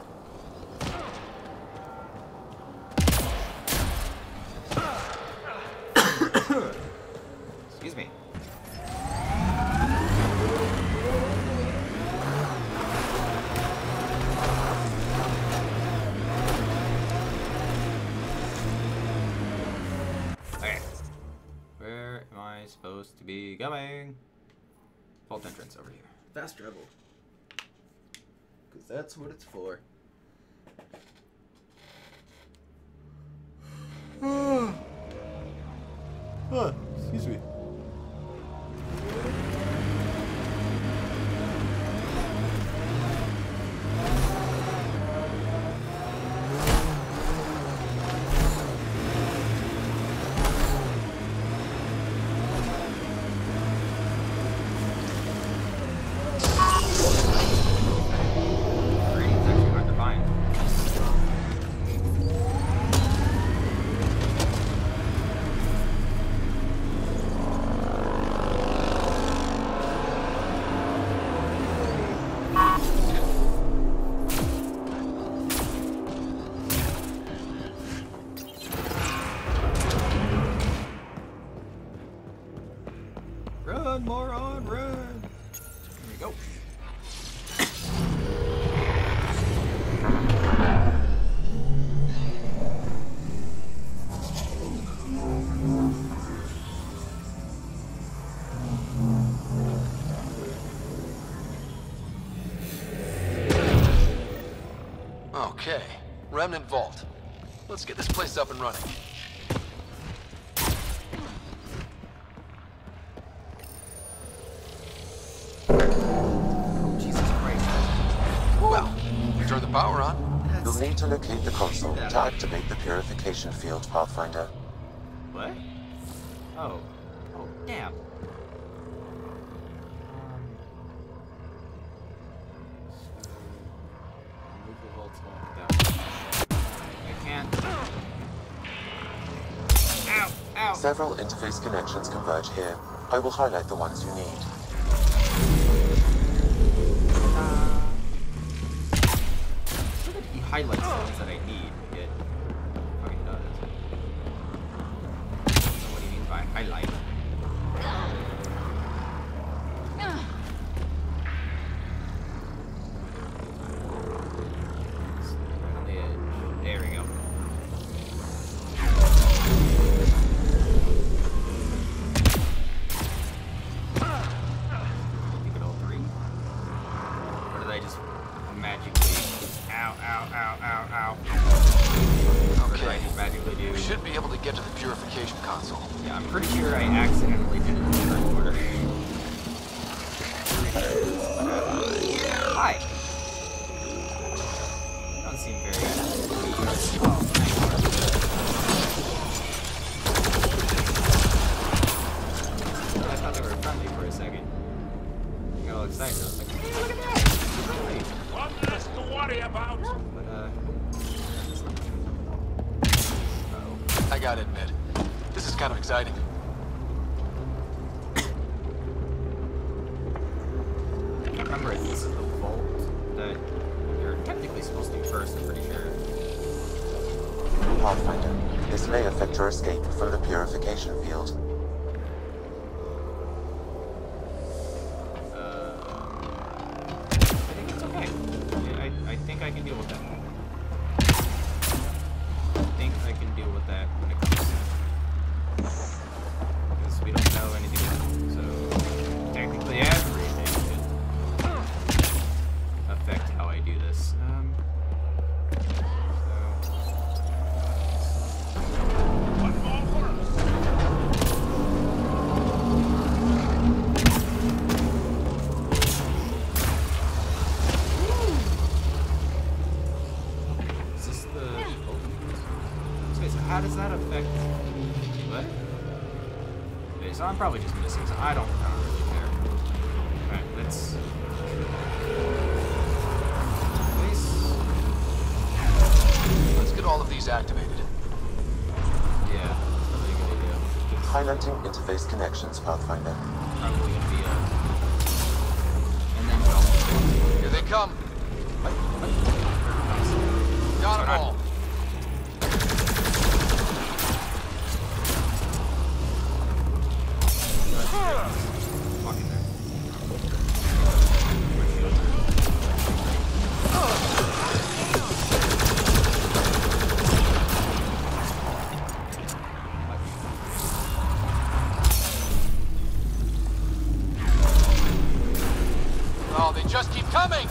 [SPEAKER 1] Excuse me. Okay. Where am I supposed to be going? Vault entrance over here. Fast travel. Because that's what it's for. Excuse me. Run, moron, run! Here we go.
[SPEAKER 3] Okay, Remnant Vault. Let's get this place up and running. Well, we turn the power on.
[SPEAKER 2] You'll need to locate the console to activate the purification field, Pathfinder.
[SPEAKER 1] What? Oh. Oh, damn. Move the vaults off down. I can't. Ow! Ow!
[SPEAKER 2] Several interface connections converge here. I will highlight the ones you need.
[SPEAKER 1] He highlights the ones that I need, yet fucking does. I don't know what he means by highlight. Right on the edge. There we go. Keep it all three. Or did I just magically... Ow, ow, ow, ow, ow.
[SPEAKER 3] Okay,
[SPEAKER 1] magically do.
[SPEAKER 3] We should be able to get to the purification console.
[SPEAKER 1] Yeah, I'm pretty sure I accidentally did it in the correct order. Hi. Don't seem very... Oh, I thought they were friendly for a second. I got all excited. I was like, look at that!
[SPEAKER 11] One less to worry about.
[SPEAKER 1] But
[SPEAKER 3] This is kind of exciting.
[SPEAKER 1] Remember, this is the vault that you're technically supposed to be first, I'm pretty sure.
[SPEAKER 2] Pathfinder, this may affect your escape from the purification field.
[SPEAKER 1] I think it's okay. Yeah, I think I can deal with that. I think I can deal with that when it comes to it. Because we don't know anything about it. So, technically everything could affect how I do this. How does that affect what? Okay, so I'm probably just missing, so I don't really care. Alright, let's
[SPEAKER 3] get all of these activated.
[SPEAKER 1] Yeah, that's probably a good idea.
[SPEAKER 2] Highlighting interface connections, Pathfinder.
[SPEAKER 1] Probably gonna be and then well.
[SPEAKER 3] Here they come. Got them all. Oh, they just keep coming!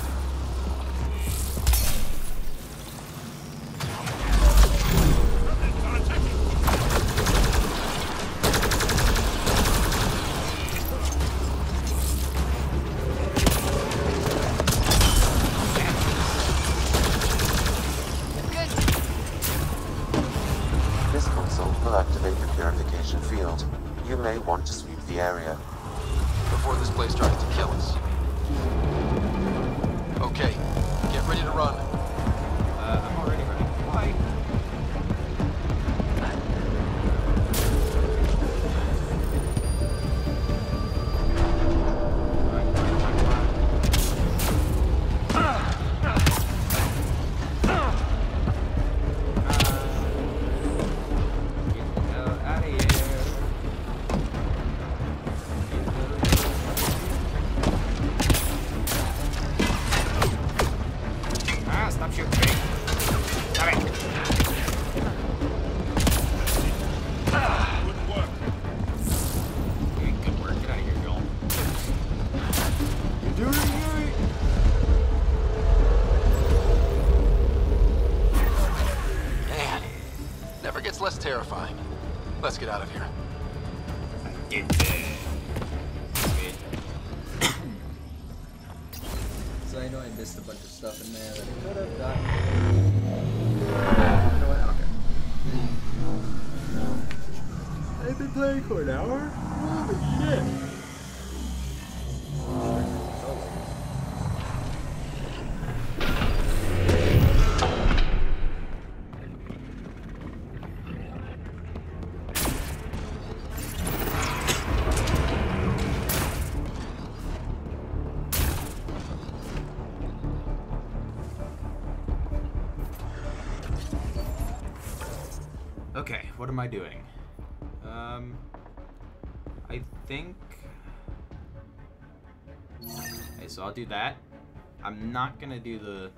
[SPEAKER 2] This console will activate the purification field. You may want to sweep the area.
[SPEAKER 3] Before this place tries to kill us. Okay, get ready to run.
[SPEAKER 1] I'm already ready. Why? Stop shooting me. Stop it. Good work. Good work. Get out of here, Joel. You're doing it.
[SPEAKER 3] Man, never gets less terrifying. Let's get out of here.
[SPEAKER 1] Get there.
[SPEAKER 15] So I know I missed a bunch of stuff in there that I could have done. You know what? I don't care. I've been playing for an hour? Holy shit!
[SPEAKER 1] Okay, what am I doing? I think... Okay, so I'll do that. I'm not gonna do the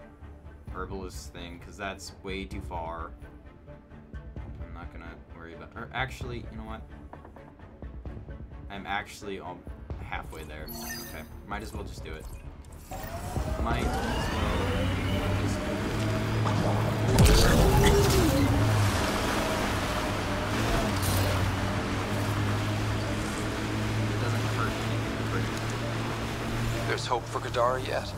[SPEAKER 1] herbalist thing, because that's way too far. I'm not gonna worry about... Or actually, you know what? I'm actually halfway there. Okay, might as well just do it. Might as well just do it.
[SPEAKER 3] There's hope for Kadara yet.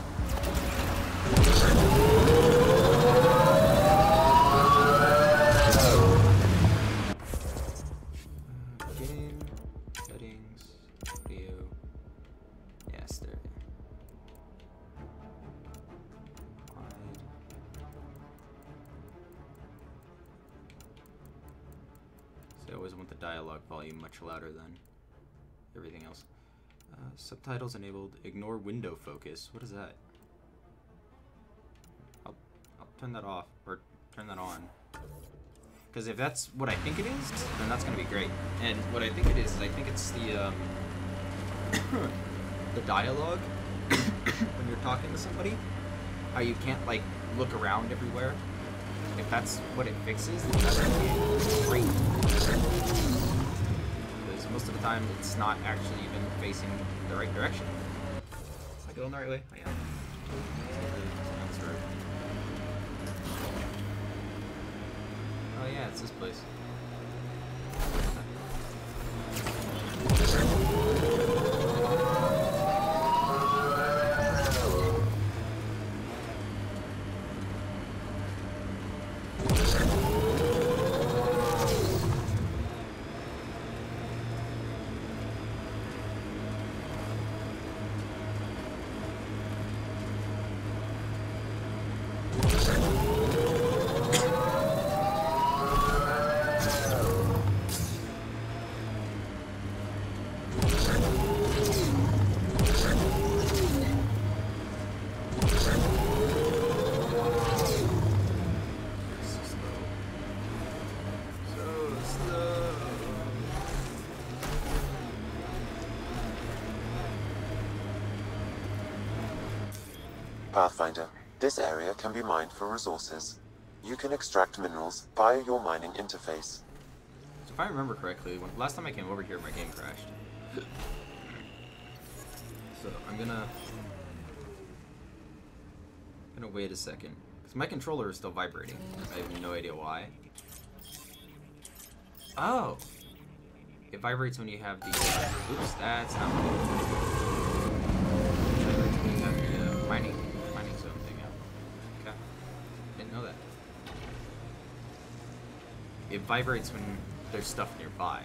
[SPEAKER 1] Game, settings, video. Yes, there. So always want the dialogue volume much louder than everything else. Subtitles enabled. Ignore window focus. What is that? I'll turn that off, or turn that on. Because if that's what I think it is, then that's going to be great. And what I think it is I think it's the the dialogue when you're talking to somebody. How you can't, like, look around everywhere. If that's what it fixes, then that's going to be great. Because most of the time, it's not actually even facing the right direction. Am I going the right way? I am. That's right. Oh yeah, it's this place.
[SPEAKER 2] Pathfinder, this area can be mined for resources. You can extract minerals via your mining interface.
[SPEAKER 1] So if I remember correctly, last time I came over here, my game crashed. So I'm gonna wait a second, because my controller is still vibrating. I have no idea why. Oh! It vibrates when you have the... oops, that's not what it vibrates when you have the mining zone thing out. Okay. Didn't know that. It vibrates when there's stuff nearby.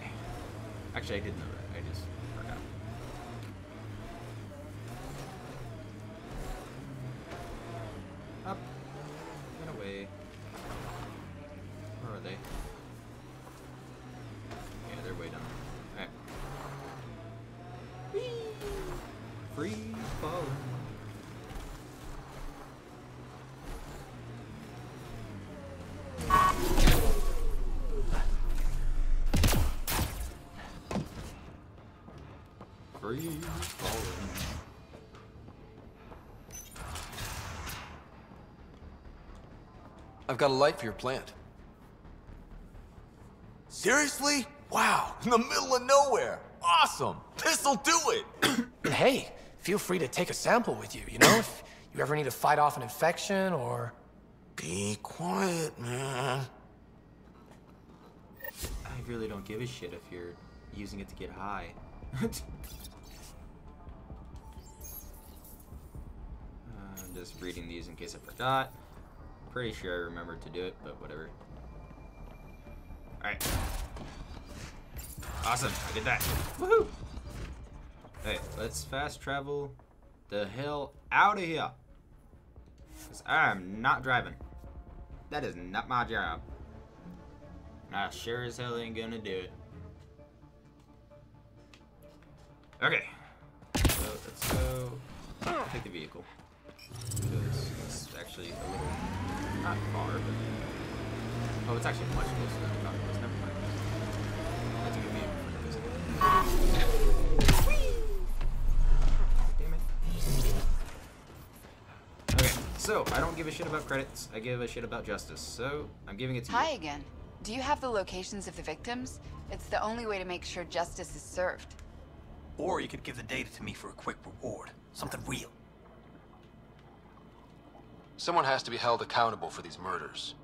[SPEAKER 1] Actually, I did know that. I just forgot. Up and away. Where are they? Yeah, they're way down. Alright. Free falling. Free falling.
[SPEAKER 10] I've got a light for your plant.
[SPEAKER 11] Seriously? Wow, in the middle of nowhere. Awesome. This'll do it.
[SPEAKER 16] And hey, feel free to take a sample with you, you know, if you ever need to fight off an infection or...
[SPEAKER 11] Be quiet, man.
[SPEAKER 1] I really don't give a shit if you're using it to get high. I'm just reading these in case I forgot. Pretty sure I remembered to do it, but whatever. Alright. Awesome, I did that. Woohoo! Hey, let's fast travel the hell out of here. Because I am not driving. That is not my job. I sure as hell ain't gonna do it. Okay. So let's go. I'll take the vehicle. Because it's actually a little not far, but oh, it's actually much closer than I thought it was. Never mind. I took a vehicle for no reason. Damn it. Okay, so I don't give a shit about credits. I give a shit about justice. So I'm giving it to you.
[SPEAKER 17] Hi again. Do you have the locations of the victims? It's the only way to make sure justice is served.
[SPEAKER 11] Or you could give the data to me for a quick reward. Something real.
[SPEAKER 3] Someone has to be held accountable for these murders.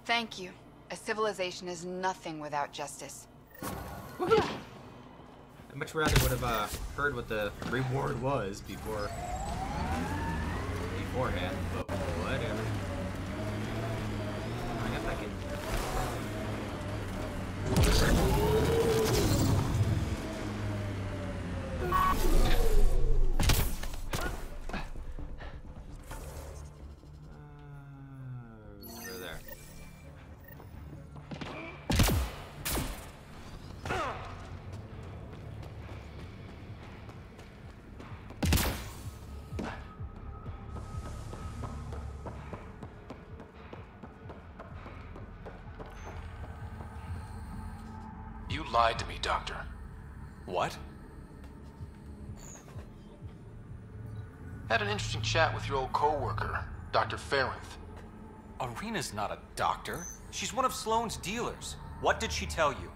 [SPEAKER 17] Thank you. A civilization is nothing without justice.
[SPEAKER 1] I much rather would have heard what the reward was beforehand, but whatever. I got back in. Over there.
[SPEAKER 3] You lied to me, Doctor.
[SPEAKER 11] What?
[SPEAKER 3] Had an interesting chat with your old co-worker, Dr. Farrenth.
[SPEAKER 11] Arena's not a doctor. She's one of Sloane's dealers. What did she tell you?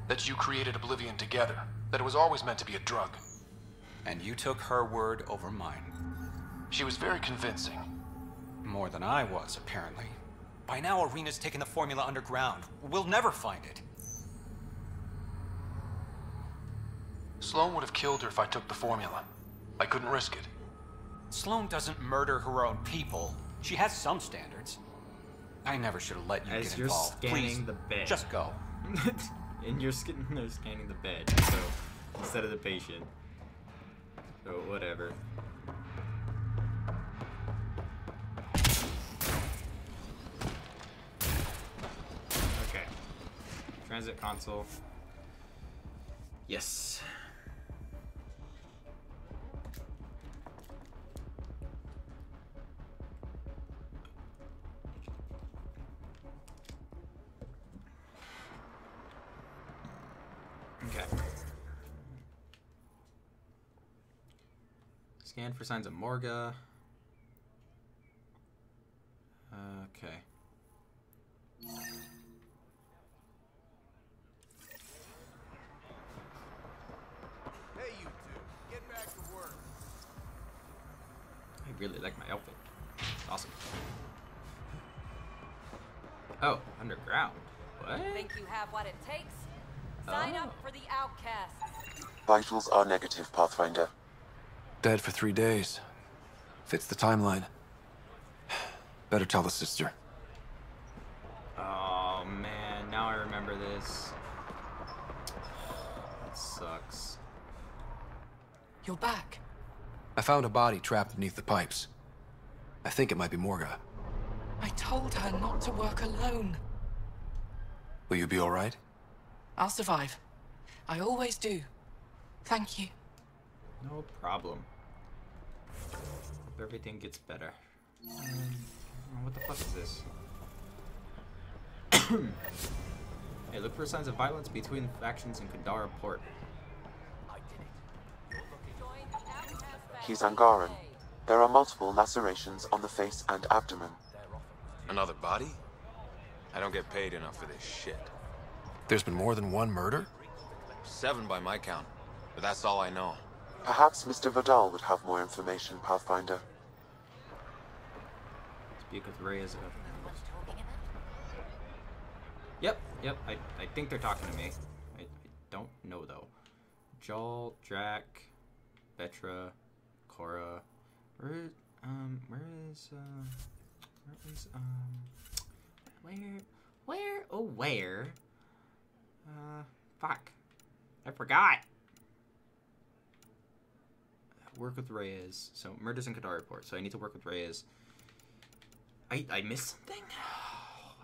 [SPEAKER 3] That you created Oblivion together. That it was always meant to be a drug.
[SPEAKER 11] And you took her word over mine.
[SPEAKER 3] She was very convincing.
[SPEAKER 11] More than I was, apparently. By now, Arena's taken the formula underground. We'll never find it.
[SPEAKER 3] Sloane would have killed her if I took the formula. I couldn't risk it.
[SPEAKER 11] Sloane doesn't murder her own people. She has some standards. I never should have let you
[SPEAKER 1] As
[SPEAKER 11] get
[SPEAKER 1] you're
[SPEAKER 11] involved.
[SPEAKER 1] scanning
[SPEAKER 11] Please,
[SPEAKER 1] the bed.
[SPEAKER 11] just go.
[SPEAKER 1] And you're scanning the bed, so instead of the patient. So whatever. Okay. Transit console. Yes. Okay. Scan for signs of Morga. Okay.
[SPEAKER 18] Hey, you two, get back to work.
[SPEAKER 1] I really like my outfit. It's awesome. Oh, underground. What?
[SPEAKER 5] Think you have what it takes? Sign up for the outcasts.
[SPEAKER 2] Vitals are negative, Pathfinder.
[SPEAKER 10] Dead for 3 days. Fits the timeline. Better tell the sister.
[SPEAKER 1] Oh man, now I remember this. That sucks.
[SPEAKER 16] You're back.
[SPEAKER 10] I found a body trapped beneath the pipes. I think it might be Morga.
[SPEAKER 16] I told her not to work alone.
[SPEAKER 10] Will you be all right?
[SPEAKER 16] I'll survive. I always do. Thank you.
[SPEAKER 1] No problem. Hope everything gets better. What the fuck is this? Hey, look for signs of violence between factions in Kadara Port.
[SPEAKER 2] He's Angaran. There are multiple lacerations on the face and abdomen.
[SPEAKER 13] Another body? I don't get paid enough for this shit.
[SPEAKER 10] There's been more than one murder?
[SPEAKER 13] 7 by my count, but that's all I know.
[SPEAKER 2] Perhaps Mr. Vidal would have more information, Pathfinder.
[SPEAKER 1] Speak with Reyes. Yep, I think they're talking to me. I don't know though. Jol, Drac, Betra, Cora. Where fuck. I forgot. Work with Reyes. So, murders in Kadara Report. So, I need to work with Reyes. I missed something?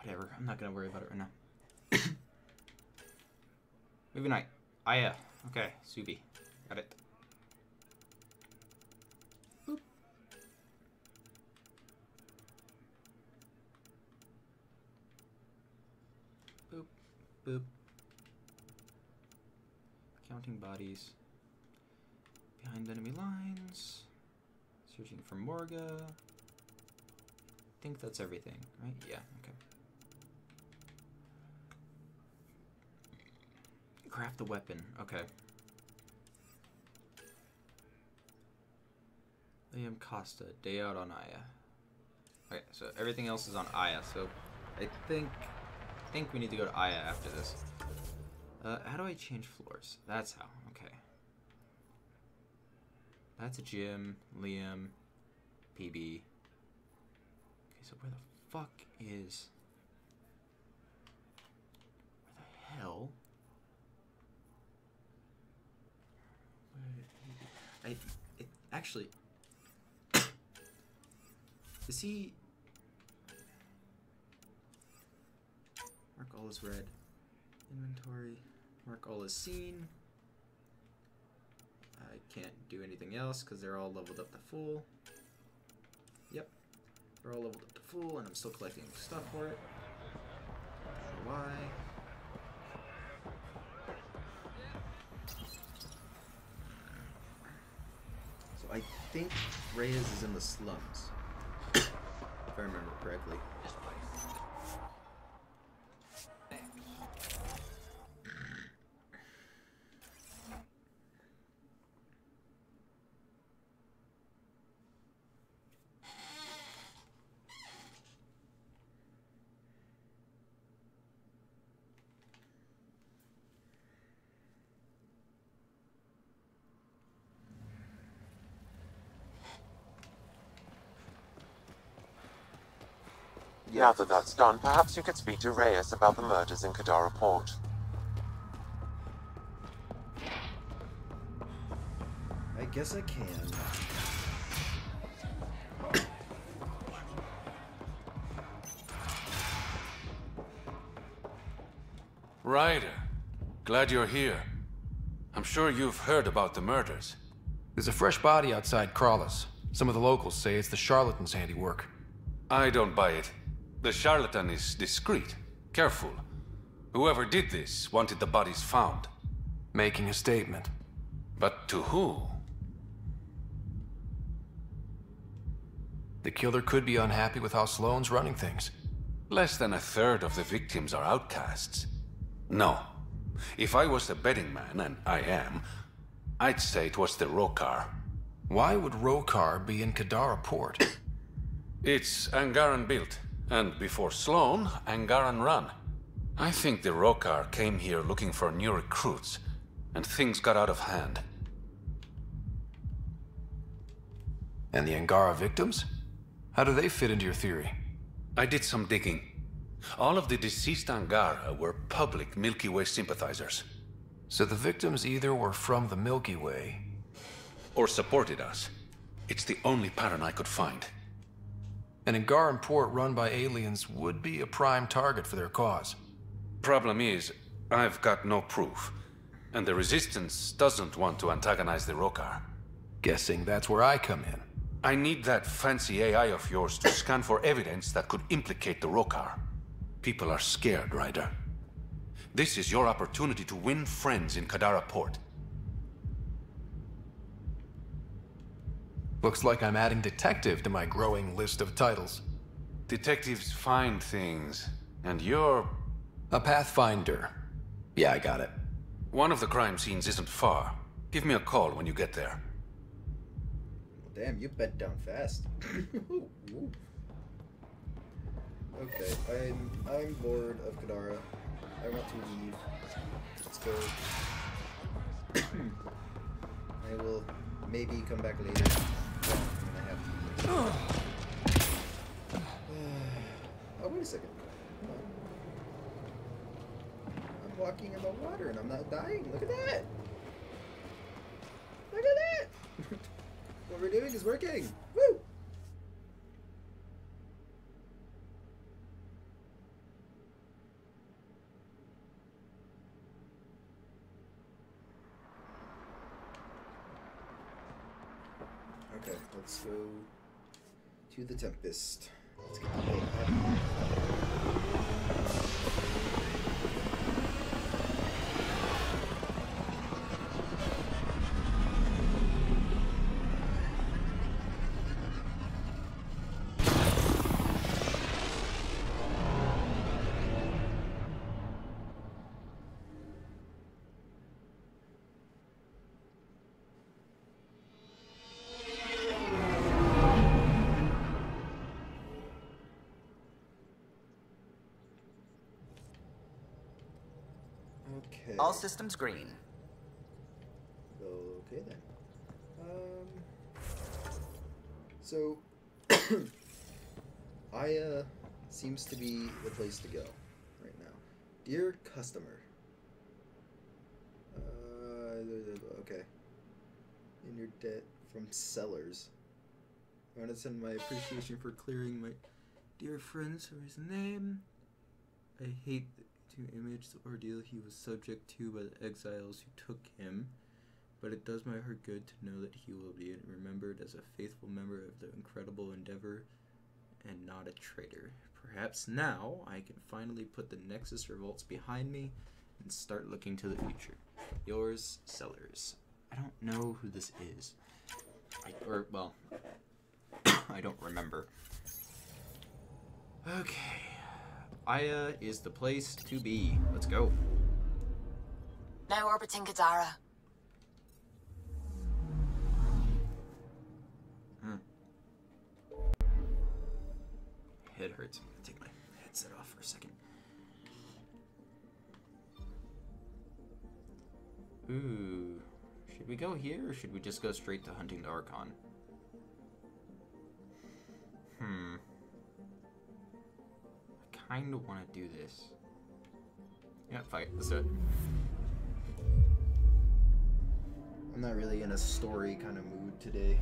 [SPEAKER 1] Whatever. I'm not gonna worry about it right now. Movie night. Aya. Okay. Subi. Got it. Boop. Boop. Boop. Counting bodies. Behind enemy lines. Searching for Morga. I think that's everything, right? Yeah, okay. Craft the weapon. Okay. Liam Costa. Day out on Aya. Okay, so everything else is on Aya. So I think we need to go to Aya after this. How do I change floors? That's how. Okay. That's a Jim, Liam, PB. Okay, so where the fuck is... Where the hell? Actually... Is he... Mark all is red. Inventory. Mark all is seen. I can't do anything else because they're all leveled up to full. Yep. They're all leveled up to full and I'm still collecting stuff for it. Why? So I think Reyes is in the slums, if I remember correctly.
[SPEAKER 2] Now that that's done, perhaps you could speak to Reyes about the murders in Kadara Port.
[SPEAKER 1] I guess I can.
[SPEAKER 8] Ryder, glad you're here. I'm sure you've heard about the murders.
[SPEAKER 10] There's a fresh body outside Crawlers. Some of the locals say it's the charlatan's handiwork.
[SPEAKER 8] I don't buy it. The charlatan is discreet, careful. Whoever did this wanted the bodies found.
[SPEAKER 10] Making a statement.
[SPEAKER 8] But to who?
[SPEAKER 10] The killer could be unhappy with how Sloane's running things.
[SPEAKER 8] Less than a third of the victims are outcasts. No. If I was a betting man, and I am, I'd say it was the Rokar.
[SPEAKER 10] Why would Rokar be in Kadara Port?
[SPEAKER 8] It's Angaran built, and before Sloane, Angaran run. I think the Rokar came here looking for new recruits, and things got out of hand.
[SPEAKER 10] And the Angara victims? How do they fit into your theory?
[SPEAKER 8] I did some digging. All of the deceased Angara were public Milky Way sympathizers.
[SPEAKER 10] So the victims either were from the Milky Way...
[SPEAKER 8] or supported us. It's the only pattern I could find.
[SPEAKER 10] An Angaran port run by aliens would be a prime target for their cause.
[SPEAKER 8] Problem is, I've got no proof. And the Resistance doesn't want to antagonize the Rokar.
[SPEAKER 10] Guessing that's where I come in.
[SPEAKER 8] I need that fancy AI of yours to scan for evidence that could implicate the Rokar. People are scared, Ryder. This is your opportunity to win friends in Kadara Port.
[SPEAKER 10] Looks like I'm adding detective to my growing list of titles.
[SPEAKER 8] Detectives find things, and you're...
[SPEAKER 10] a pathfinder. Yeah, I got it.
[SPEAKER 8] One of the crime scenes isn't far. Give me a call when you get there.
[SPEAKER 1] Well, damn, you bed down fast. Okay, I'm bored of Kadara. I want to leave. Let's go. I will maybe come back later. Oh, wait a second. I'm walking in the water and I'm not dying. Look at that. Look at that. What we're doing is working. Woo! Okay, let's go to the Tempest. Let's get the data pad. Okay.
[SPEAKER 19] All systems green.
[SPEAKER 1] Okay then. So Aya seems to be the place to go right now. Dear customer. Okay. In your debt from sellers. I want to send my appreciation for clearing my dear friend's name. I hate to image the ordeal he was subject to by the exiles who took him, but it does my heart good to know that he will be remembered as a faithful member of the incredible endeavor and not a traitor. Perhaps now I can finally put the Nexus revolts behind me and start looking to the future. Yours, Sellers. I don't know who this is. Well, I don't remember. Okay. Aya is the place to be. Let's go.
[SPEAKER 12] Now orbiting Gadara.
[SPEAKER 1] Head hurts. I'm gonna take my headset off for a second. Ooh. Should we go here, or should we just go straight to hunting the Archon? I kind of want to do this. Yeah, fight. Let's do it. I'm not really in a story kind of mood today.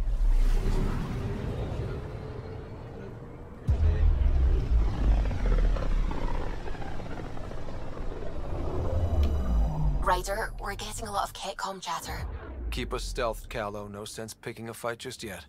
[SPEAKER 12] Ryder, we're getting a lot of Ketcom chatter.
[SPEAKER 10] Keep us stealthed, Callow. No sense picking a fight just yet.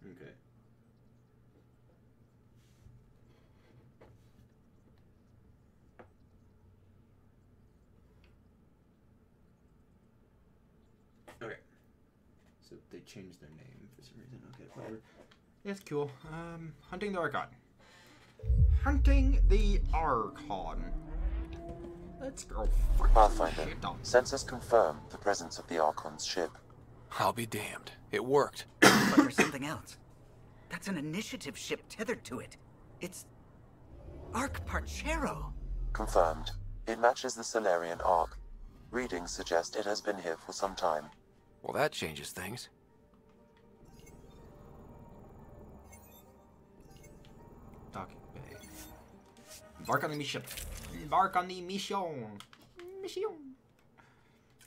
[SPEAKER 1] Okay. Okay. So they changed their name for some reason. Okay, whatever. That's cool. Hunting the Archon. Hunting the Archon. Let's go.
[SPEAKER 2] Pathfinder, sensors confirm the presence of the Archon's ship.
[SPEAKER 10] I'll be damned. It worked.
[SPEAKER 19] But there's something else. That's an initiative ship tethered to it. It's Arc Parchero.
[SPEAKER 2] Confirmed. It matches the Solarian Arc. Readings suggest it has been here for some time.
[SPEAKER 10] Well, that changes things.
[SPEAKER 1] Docking bay. Embark on the mission. Embark on the mission. Mission.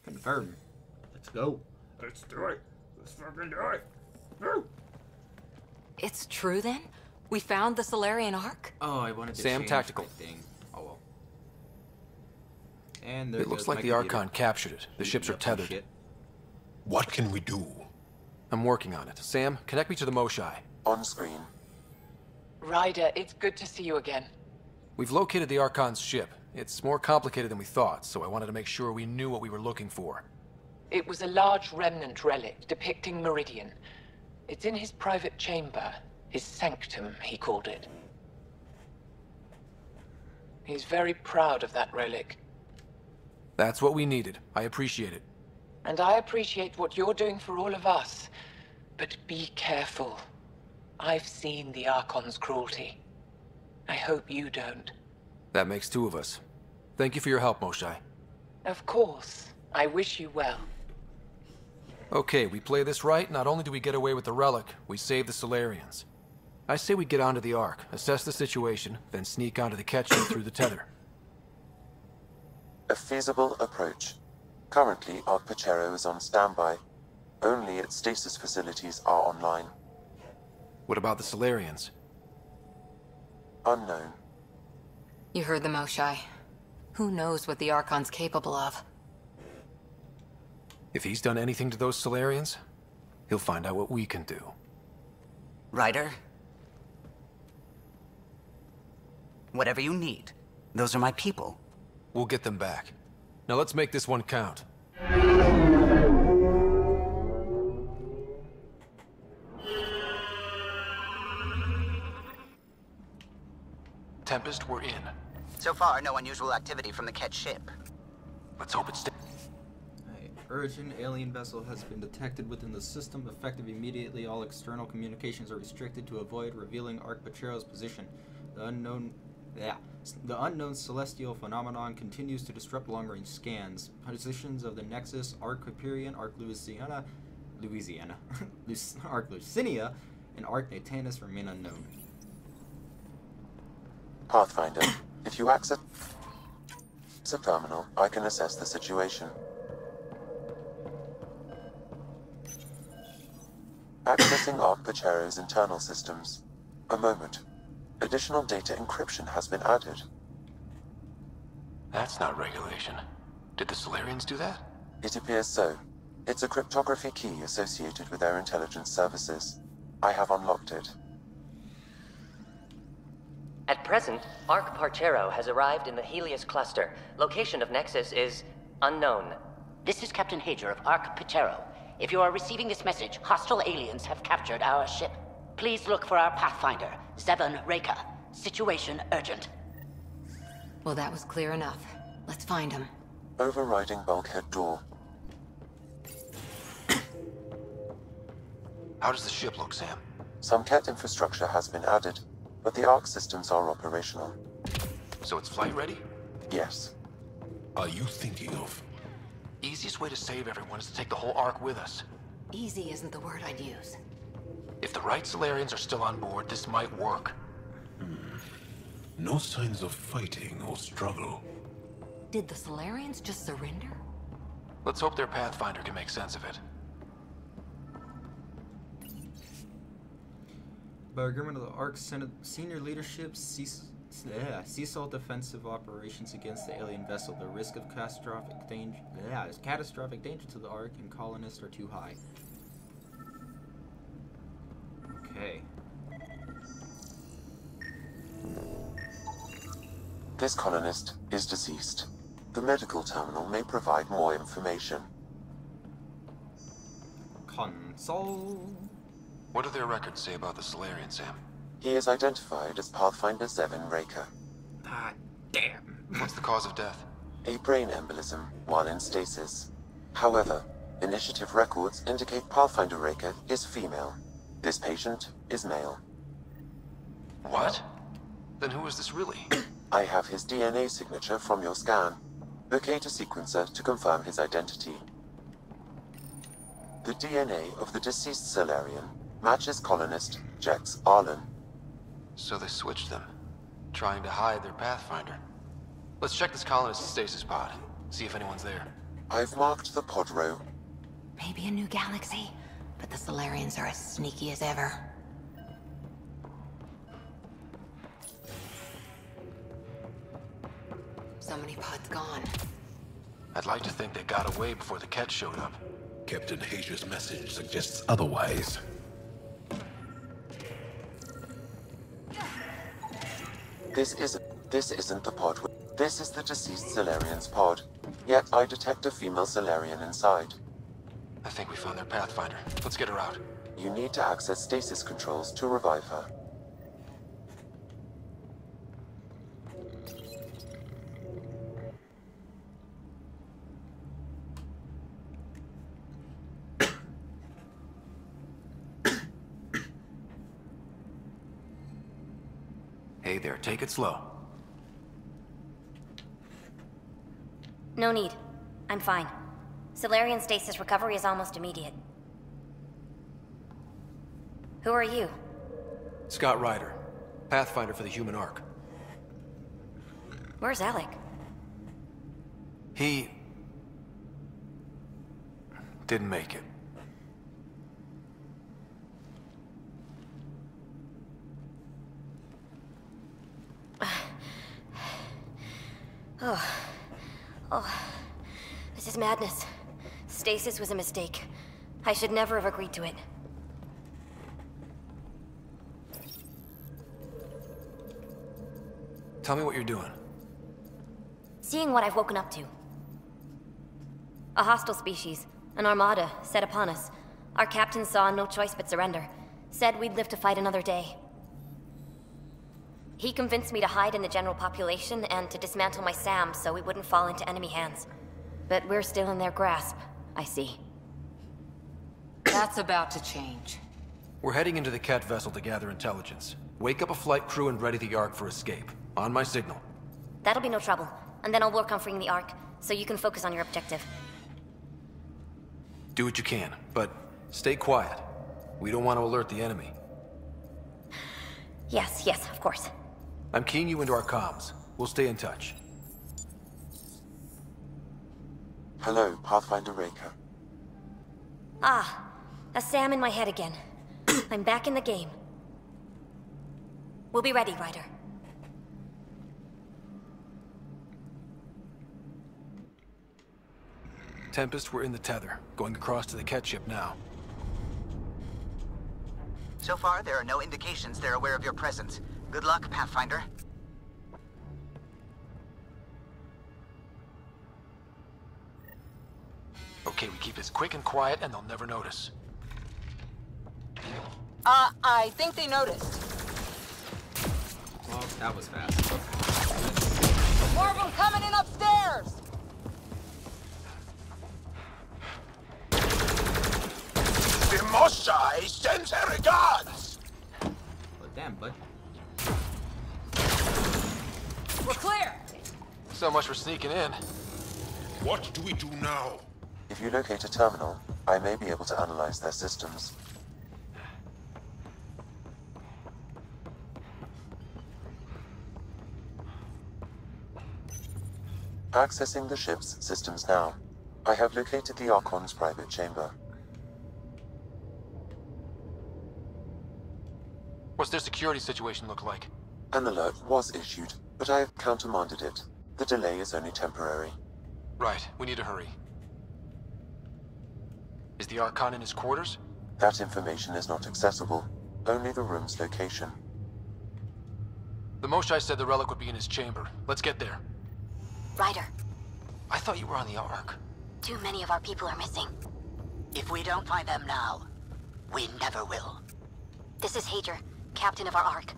[SPEAKER 1] Confirm. Let's go. Let's do it. Let's fucking do it. Woo.
[SPEAKER 7] It's true then? We found the Solarian Arc?
[SPEAKER 1] Oh, I wanted to
[SPEAKER 10] Sam
[SPEAKER 1] change
[SPEAKER 10] Tactical.
[SPEAKER 1] my thing. Oh well. And there
[SPEAKER 10] It looks
[SPEAKER 1] goes
[SPEAKER 10] like
[SPEAKER 1] my
[SPEAKER 10] the
[SPEAKER 1] computer.
[SPEAKER 10] Archon captured it. The ships are
[SPEAKER 1] Yep, oh,
[SPEAKER 10] tethered.
[SPEAKER 1] shit.
[SPEAKER 13] What can we do?
[SPEAKER 10] I'm working on it. Sam, connect me to the Moshai.
[SPEAKER 2] On screen.
[SPEAKER 14] Ryder, it's good to see you again.
[SPEAKER 10] We've located the Archon's ship. It's more complicated than we thought, so I wanted to make sure we knew what we were looking for.
[SPEAKER 14] It was a large remnant relic depicting Meridian. It's in his private chamber. His sanctum, he called it. He's very proud of that relic.
[SPEAKER 10] That's what we needed. I appreciate it.
[SPEAKER 14] And I appreciate what you're doing for all of us. But be careful. I've seen the Archon's cruelty. I hope you don't.
[SPEAKER 10] That makes two of us. Thank you for your help, Moshai.
[SPEAKER 14] Of course. I wish you well.
[SPEAKER 10] Okay, we play this right, not only do we get away with the relic, we save the Solarians. I say we get onto the Ark, assess the situation, then sneak onto the catch ship through the tether.
[SPEAKER 2] A feasible approach. Currently, Arc Parchero is on standby. Only its stasis facilities are online.
[SPEAKER 10] What about the Solarians?
[SPEAKER 2] Unknown.
[SPEAKER 7] You heard the Moshai. Who knows what the Archon's capable of?
[SPEAKER 10] If he's done anything to those Solarians, he'll find out what we can do.
[SPEAKER 19] Ryder? Whatever you need. Those are my people.
[SPEAKER 10] We'll get them back. Now let's make this one count.
[SPEAKER 3] Tempest, we're in.
[SPEAKER 19] So far, no unusual activity from the Ket ship.
[SPEAKER 3] Let's hope it's...
[SPEAKER 1] Urgent alien vessel has been detected within the system. Effective immediately. All external communications are restricted to avoid revealing Arc Parchero's position. The unknown celestial phenomenon continues to disrupt long-range scans. Positions of the Nexus, Arc Hyperion, Arc Louisiana, Arc Lucinia, and Arc Natanus remain unknown.
[SPEAKER 2] Pathfinder, if you access a terminal, I can assess the situation. Accessing Arc Parchero's internal systems. A moment. Additional data encryption has been added.
[SPEAKER 4] That's not regulation. Did the Solarians do that?
[SPEAKER 2] It appears so. It's a cryptography key associated with their intelligence services. I have unlocked it.
[SPEAKER 20] At present, Ark Parchero has arrived in the Helios cluster. Location of Nexus is unknown.
[SPEAKER 21] This is Captain Hager of Ark Parchero. If you are receiving this message, hostile aliens have captured our ship. Please look for our Pathfinder, Zevon Reka. Situation urgent.
[SPEAKER 7] Well, that was clear enough. Let's find him.
[SPEAKER 2] Overriding bulkhead door.
[SPEAKER 4] How does the ship look, Sam?
[SPEAKER 2] Some CAT infrastructure has been added, but the Ark systems are operational.
[SPEAKER 4] So it's flight ready?
[SPEAKER 2] Yes.
[SPEAKER 13] Are you thinking of?
[SPEAKER 4] Easiest way to save everyone is to take the whole Ark with us.
[SPEAKER 7] Easy isn't the word I'd use.
[SPEAKER 4] If the right Solarians are still on board, this might work.
[SPEAKER 13] No signs of fighting or struggle.
[SPEAKER 7] Did the Solarians just surrender?
[SPEAKER 4] Let's hope their Pathfinder can make sense of it.
[SPEAKER 1] By agreement of the Ark senior leadership, cease all defensive operations against the alien vessel. The risk of catastrophic danger to the Ark and colonists are too high. Okay.
[SPEAKER 2] This colonist is deceased. The medical terminal may provide more information.
[SPEAKER 1] Console.
[SPEAKER 4] What do their records say about the Solarian, Sam?
[SPEAKER 2] He is identified as Pathfinder Zevon Reka.
[SPEAKER 1] Ah, damn.
[SPEAKER 4] What's the cause of death?
[SPEAKER 2] A brain embolism while in stasis. However, initiative records indicate Pathfinder Reka is female. This patient is male.
[SPEAKER 4] What? Then who is this really?
[SPEAKER 2] I have his DNA signature from your scan. Locate a sequencer to confirm his identity. The DNA of the deceased Solarian matches colonist Jex Arlen.
[SPEAKER 4] So they switched them, trying to hide their Pathfinder. Let's check this colonist's stasis pod, see if anyone's there.
[SPEAKER 2] I've marked the pod row.
[SPEAKER 7] Maybe a new galaxy, but the Solarians are as sneaky as ever. So many pods gone.
[SPEAKER 4] I'd like to think they got away before the Ket showed up.
[SPEAKER 13] Captain Hager's message suggests otherwise.
[SPEAKER 2] This isn't the pod. This is the deceased Solarian's pod. Yet I detect a female Solarian inside.
[SPEAKER 4] I think we found their Pathfinder. Let's get her out.
[SPEAKER 2] You need to access stasis controls to revive her.
[SPEAKER 10] Hey there, take it slow.
[SPEAKER 22] No need. I'm fine. Solarian stasis recovery is almost immediate. Who are you?
[SPEAKER 10] Scott Ryder, Pathfinder for the human Ark.
[SPEAKER 22] Where's Alec?
[SPEAKER 10] He didn't make it.
[SPEAKER 22] Oh, this is madness. Stasis was a mistake. I should never have agreed to it.
[SPEAKER 10] Tell me what you're doing.
[SPEAKER 22] Seeing what I've woken up to. A hostile species, an armada, set upon us. Our captain saw no choice but surrender. Said we'd live to fight another day. He convinced me to hide in the general population and to dismantle my SAM so we wouldn't fall into enemy hands. But we're still in their grasp, I see.
[SPEAKER 7] That's about to change.
[SPEAKER 10] We're heading into the Ket vessel to gather intelligence. Wake up a flight crew and ready the Ark for escape. On my signal.
[SPEAKER 22] That'll be no trouble. And then I'll work on freeing the Ark, so you can focus on your objective.
[SPEAKER 10] Do what you can, but stay quiet. We don't want to alert the enemy.
[SPEAKER 22] Yes, of course.
[SPEAKER 10] I'm keying you into our comms. We'll stay in touch.
[SPEAKER 2] Hello, Pathfinder Reka.
[SPEAKER 22] Ah, a SAM in my head again. I'm back in the game. We'll be ready, Ryder.
[SPEAKER 10] Tempest, we're in the tether. Going across to the Ket ship now.
[SPEAKER 19] So far, there are no indications they're aware of your presence. Good luck, Pathfinder.
[SPEAKER 4] Okay, we keep this quick and quiet and they'll never notice.
[SPEAKER 14] I think they noticed.
[SPEAKER 1] Well, that was fast.
[SPEAKER 14] More of them coming in upstairs!
[SPEAKER 18] The Moshai sends her regards!
[SPEAKER 1] Well, damn, bud.
[SPEAKER 14] We're clear!
[SPEAKER 3] So much for sneaking in.
[SPEAKER 18] What do we do now?
[SPEAKER 2] If you locate a terminal, I may be able to analyze their systems. Accessing the ship's systems now. I have located the Archon's private chamber.
[SPEAKER 3] What's their security situation look like?
[SPEAKER 2] An alert was issued, but I have countermanded it. The delay is only temporary.
[SPEAKER 3] Right, we need to hurry. Is the Archon in his quarters?
[SPEAKER 2] That information is not accessible. Only the room's location.
[SPEAKER 3] The Moshai said the relic would be in his chamber. Let's get there.
[SPEAKER 22] Ryder,
[SPEAKER 3] I thought you were on the Ark.
[SPEAKER 22] too many of our people are missing.
[SPEAKER 21] If we don't find them now, we never will.
[SPEAKER 22] This is Hager, captain of our Ark.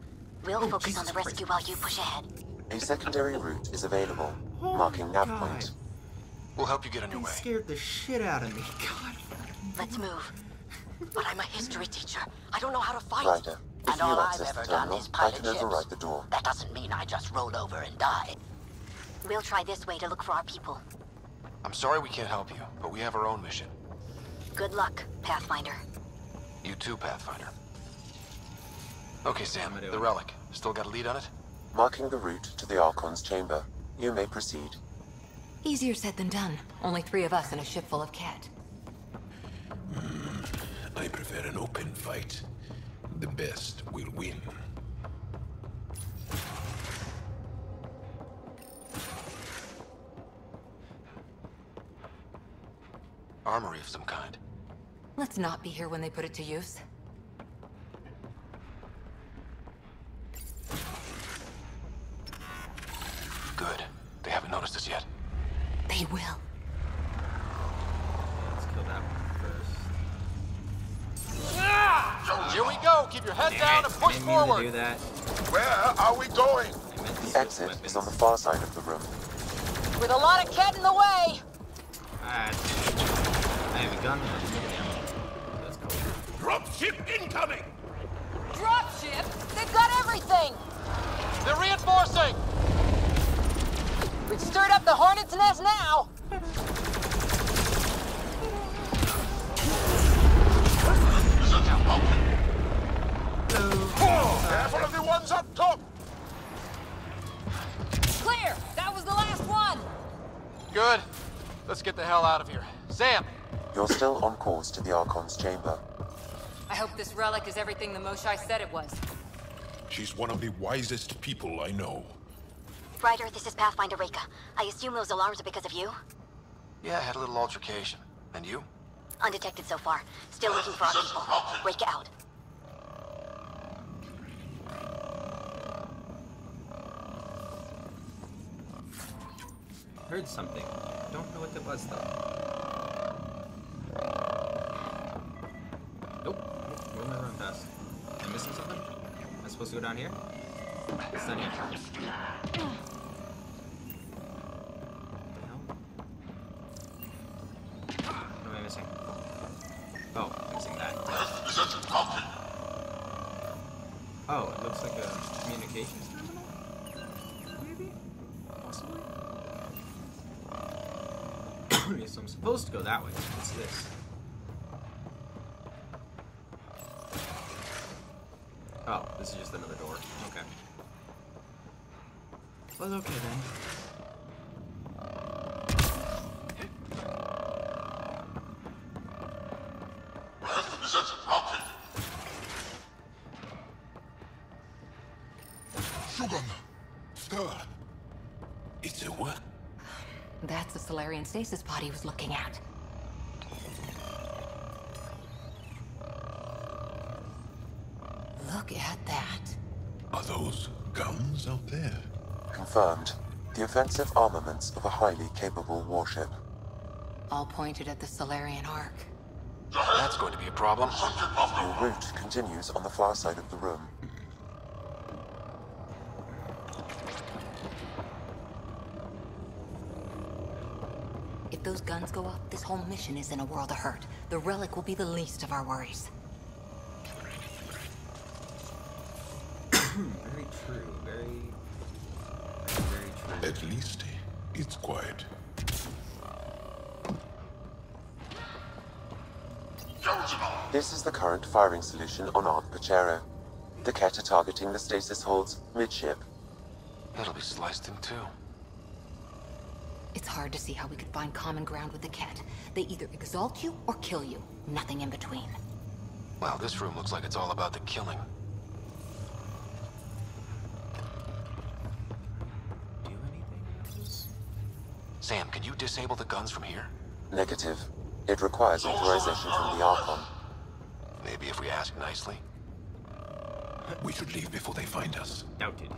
[SPEAKER 22] We'll focus on the rescue while you push ahead.
[SPEAKER 2] A secondary route is available, marking nav
[SPEAKER 1] God.
[SPEAKER 2] point.
[SPEAKER 3] We'll help you get on your
[SPEAKER 1] They
[SPEAKER 3] way.
[SPEAKER 1] scared the shit out of me. God.
[SPEAKER 21] Let's move. But I'm a history teacher. I don't know how to fight.
[SPEAKER 2] Ryder, if
[SPEAKER 21] And
[SPEAKER 2] you
[SPEAKER 21] all I've
[SPEAKER 2] access the
[SPEAKER 21] ever done
[SPEAKER 2] terminal,
[SPEAKER 21] is
[SPEAKER 2] I
[SPEAKER 21] pilot
[SPEAKER 2] can
[SPEAKER 21] ships.
[SPEAKER 2] override the door.
[SPEAKER 21] That doesn't mean I just roll over and die.
[SPEAKER 22] We'll try this way to look for our people.
[SPEAKER 3] I'm sorry we can't help you, but we have our own mission.
[SPEAKER 22] Good luck, Pathfinder.
[SPEAKER 3] You too, Pathfinder. Okay, Sam, the relic. Still got a lead on it?
[SPEAKER 2] Marking the route to the Archon's chamber. You may proceed.
[SPEAKER 7] Easier said than done. Only 3 of us in a ship full of cat.
[SPEAKER 13] I prefer an open fight. The best will win.
[SPEAKER 3] Armory of some kind.
[SPEAKER 7] Let's not be here when they put it to use.
[SPEAKER 3] Good. They haven't noticed us yet.
[SPEAKER 7] They will.
[SPEAKER 1] Let's kill that one first.
[SPEAKER 3] Here we go! Keep your head down and push forward!
[SPEAKER 1] Do that.
[SPEAKER 18] Where are we going?
[SPEAKER 2] The exit is on the far side of the room.
[SPEAKER 14] With a lot of cat in the way!
[SPEAKER 1] Alright. I have a gun. Let's go.
[SPEAKER 18] Dropship incoming!
[SPEAKER 14] Dropship? They've got everything!
[SPEAKER 3] They're reinforcing!
[SPEAKER 14] We've stirred up the hornet's nest now!
[SPEAKER 18] Careful of the ones up top!
[SPEAKER 14] Clear! That was the last one!
[SPEAKER 3] Good. Let's get the hell out of here. Sam!
[SPEAKER 2] You're still on course to the Archon's chamber.
[SPEAKER 7] I hope this relic is everything the Moshai said it was.
[SPEAKER 13] She's one of the wisest people I know.
[SPEAKER 22] Ryder, this is Pathfinder Reka. I assume those alarms are because of you?
[SPEAKER 3] Yeah, I had a little altercation. And you?
[SPEAKER 22] Undetected so far. Still looking for our people. Reka out.
[SPEAKER 1] Heard something. Don't know what it was though. Nope. Where am I running past? Am I missing something? Am I supposed to go down here? It's down here. What the hell? What am I missing? Oh, I'm missing that. Oh, it looks like a communications terminal? Maybe? Possibly? So I'm supposed to go that way. What's this? Oh, this is just another door. Okay. Well, okay then.
[SPEAKER 13] It's a what?
[SPEAKER 21] That's the Solarian stasis pod he was looking at. Look at that.
[SPEAKER 13] Are those guns out there?
[SPEAKER 2] Confirmed. The offensive armaments of a highly capable warship.
[SPEAKER 21] All pointed at the Solarian Ark.
[SPEAKER 3] That's going to be a problem.
[SPEAKER 2] Your route continues on the far side of the room.
[SPEAKER 21] If those guns go off, this whole mission is in a world of hurt. The relic will be the least of our worries.
[SPEAKER 1] Very true. Very true.
[SPEAKER 13] At least it's quiet.
[SPEAKER 2] This is the current firing solution on Ark Pachero. The Ket are targeting the stasis holds midship.
[SPEAKER 3] It'll be sliced in two.
[SPEAKER 21] It's hard to see how we could find common ground with the Ket. They either exalt you or kill you. Nothing in between.
[SPEAKER 3] Wow, this room looks like it's all about the killing.
[SPEAKER 1] Do anything with this?
[SPEAKER 3] Sam, can you disable the guns from here?
[SPEAKER 2] Negative. It requires authorization from the Archon.
[SPEAKER 3] Maybe if we ask nicely.
[SPEAKER 13] We should leave before they find us.
[SPEAKER 1] Doubted.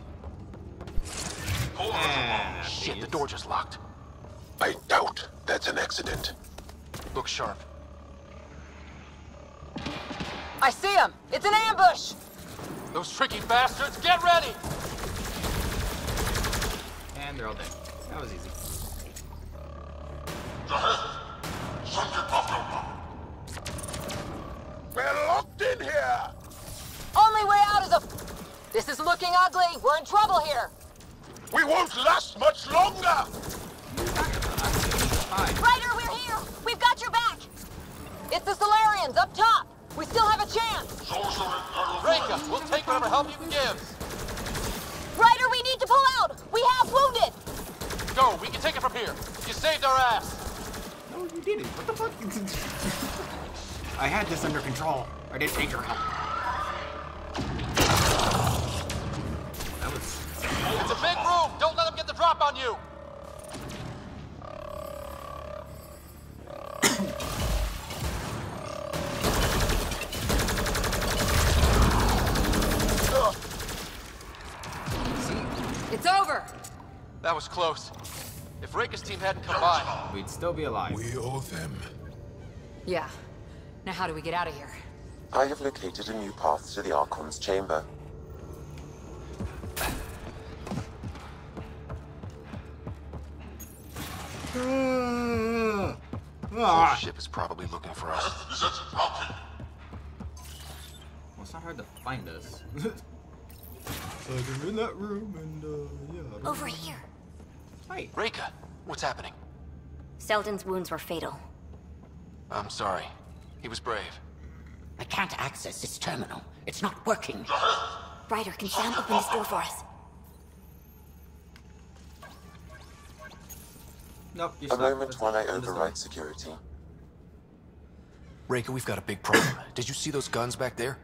[SPEAKER 3] Shit, the door just locked.
[SPEAKER 13] I doubt that's an accident.
[SPEAKER 3] Look sharp.
[SPEAKER 14] I see him! It's an ambush!
[SPEAKER 3] Those tricky bastards, get ready!
[SPEAKER 1] And they're all dead. That was easy.
[SPEAKER 18] We're locked in here!
[SPEAKER 14] Only way out is a... This is looking ugly. We're in trouble here.
[SPEAKER 18] We won't last much longer!
[SPEAKER 14] Ryder, we're here! We've got your back! It's the Solarians, up top! We still have a chance!
[SPEAKER 3] Reka, we'll take whatever help you can give!
[SPEAKER 14] Ryder, we need to pull out! We have wounded!
[SPEAKER 3] Go, we can take it from here. You saved our ass!
[SPEAKER 1] No, you didn't. What the fuck? I had this under control. I didn't need your help. That was...
[SPEAKER 3] It's a big room! Don't let them get the drop on you!
[SPEAKER 14] It's over!
[SPEAKER 3] That was close. If Reka's team hadn't come by...
[SPEAKER 1] We'd still be alive.
[SPEAKER 13] We owe them.
[SPEAKER 21] Yeah. Now how do we get out of here?
[SPEAKER 2] I have located a new path to the Archon's chamber.
[SPEAKER 3] The ship is probably looking for us.
[SPEAKER 1] Well, it's not hard to find us. I'm in that room and, yeah.
[SPEAKER 22] Over here.
[SPEAKER 1] Hi.
[SPEAKER 3] Reka, what's happening?
[SPEAKER 22] Selden's wounds were fatal.
[SPEAKER 3] I'm sorry. He was brave.
[SPEAKER 21] I can't access this terminal. It's not working.
[SPEAKER 22] Ryder, can Sam open this door for us?
[SPEAKER 1] Nope, you're
[SPEAKER 2] A
[SPEAKER 1] stuck.
[SPEAKER 2] moment while I override security.
[SPEAKER 10] Reka, we've got a big problem. Did you see those guns back there?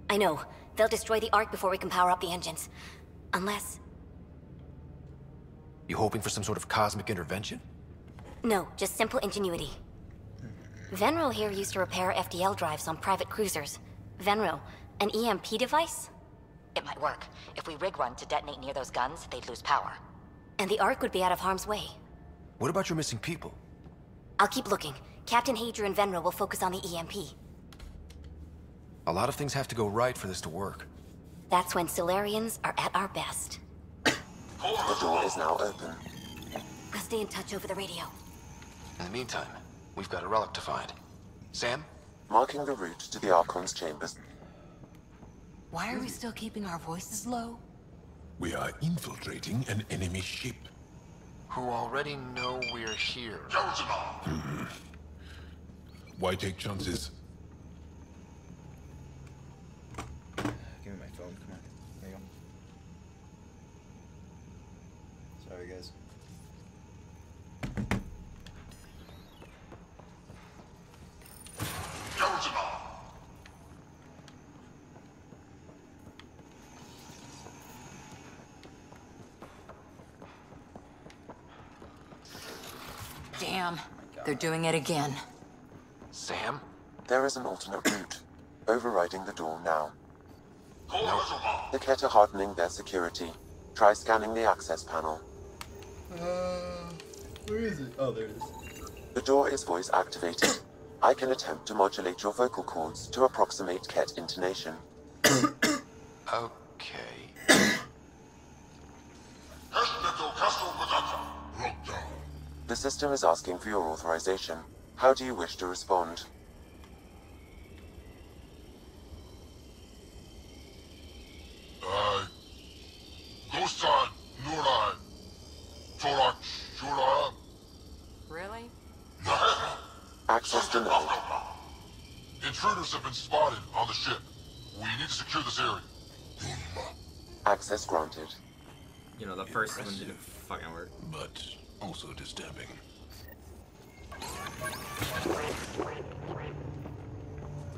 [SPEAKER 22] I know. They'll destroy the Ark before we can power up the engines. Unless...
[SPEAKER 10] You hoping for some sort of cosmic intervention?
[SPEAKER 22] No, just simple ingenuity. Venro here used to repair FDL drives on private cruisers. Venro, an EMP device?
[SPEAKER 21] It might work. If we rig one to detonate near those guns, they'd lose power.
[SPEAKER 22] And the Ark would be out of harm's way.
[SPEAKER 10] What about your missing people?
[SPEAKER 22] I'll keep looking. Captain Hadra and Venro will focus on the EMP.
[SPEAKER 10] A lot of things have to go right for this to work.
[SPEAKER 22] That's when Solarians are at our best.
[SPEAKER 2] The door is now open.
[SPEAKER 22] We'll stay in touch over the radio.
[SPEAKER 3] In the meantime, we've got a relic to find. Sam?
[SPEAKER 2] Marking the route to the Archon's chambers.
[SPEAKER 21] Why are we still keeping our voices low?
[SPEAKER 13] We are infiltrating an enemy ship.
[SPEAKER 3] Who already know we're here.
[SPEAKER 13] Why take chances?
[SPEAKER 1] Give me my phone, come on. There you go. Sorry, guys.
[SPEAKER 7] Damn. They're doing it again.
[SPEAKER 3] Sam?
[SPEAKER 2] There is an alternate route. Overriding the door now. The Ket are hardening their security. Try scanning the access panel.
[SPEAKER 15] Where is it? Oh, there it is.
[SPEAKER 2] The door is voice activated. I can attempt to modulate your vocal cords to approximate Ket intonation.
[SPEAKER 3] Okay.
[SPEAKER 2] The system is asking for your authorization. How do you wish to respond?
[SPEAKER 5] Really?
[SPEAKER 2] Access denied.
[SPEAKER 6] Intruders have been spotted on the ship. We need to secure this area.
[SPEAKER 2] Access granted.
[SPEAKER 1] You know, the first one didn't fucking work.
[SPEAKER 13] But also disturbing.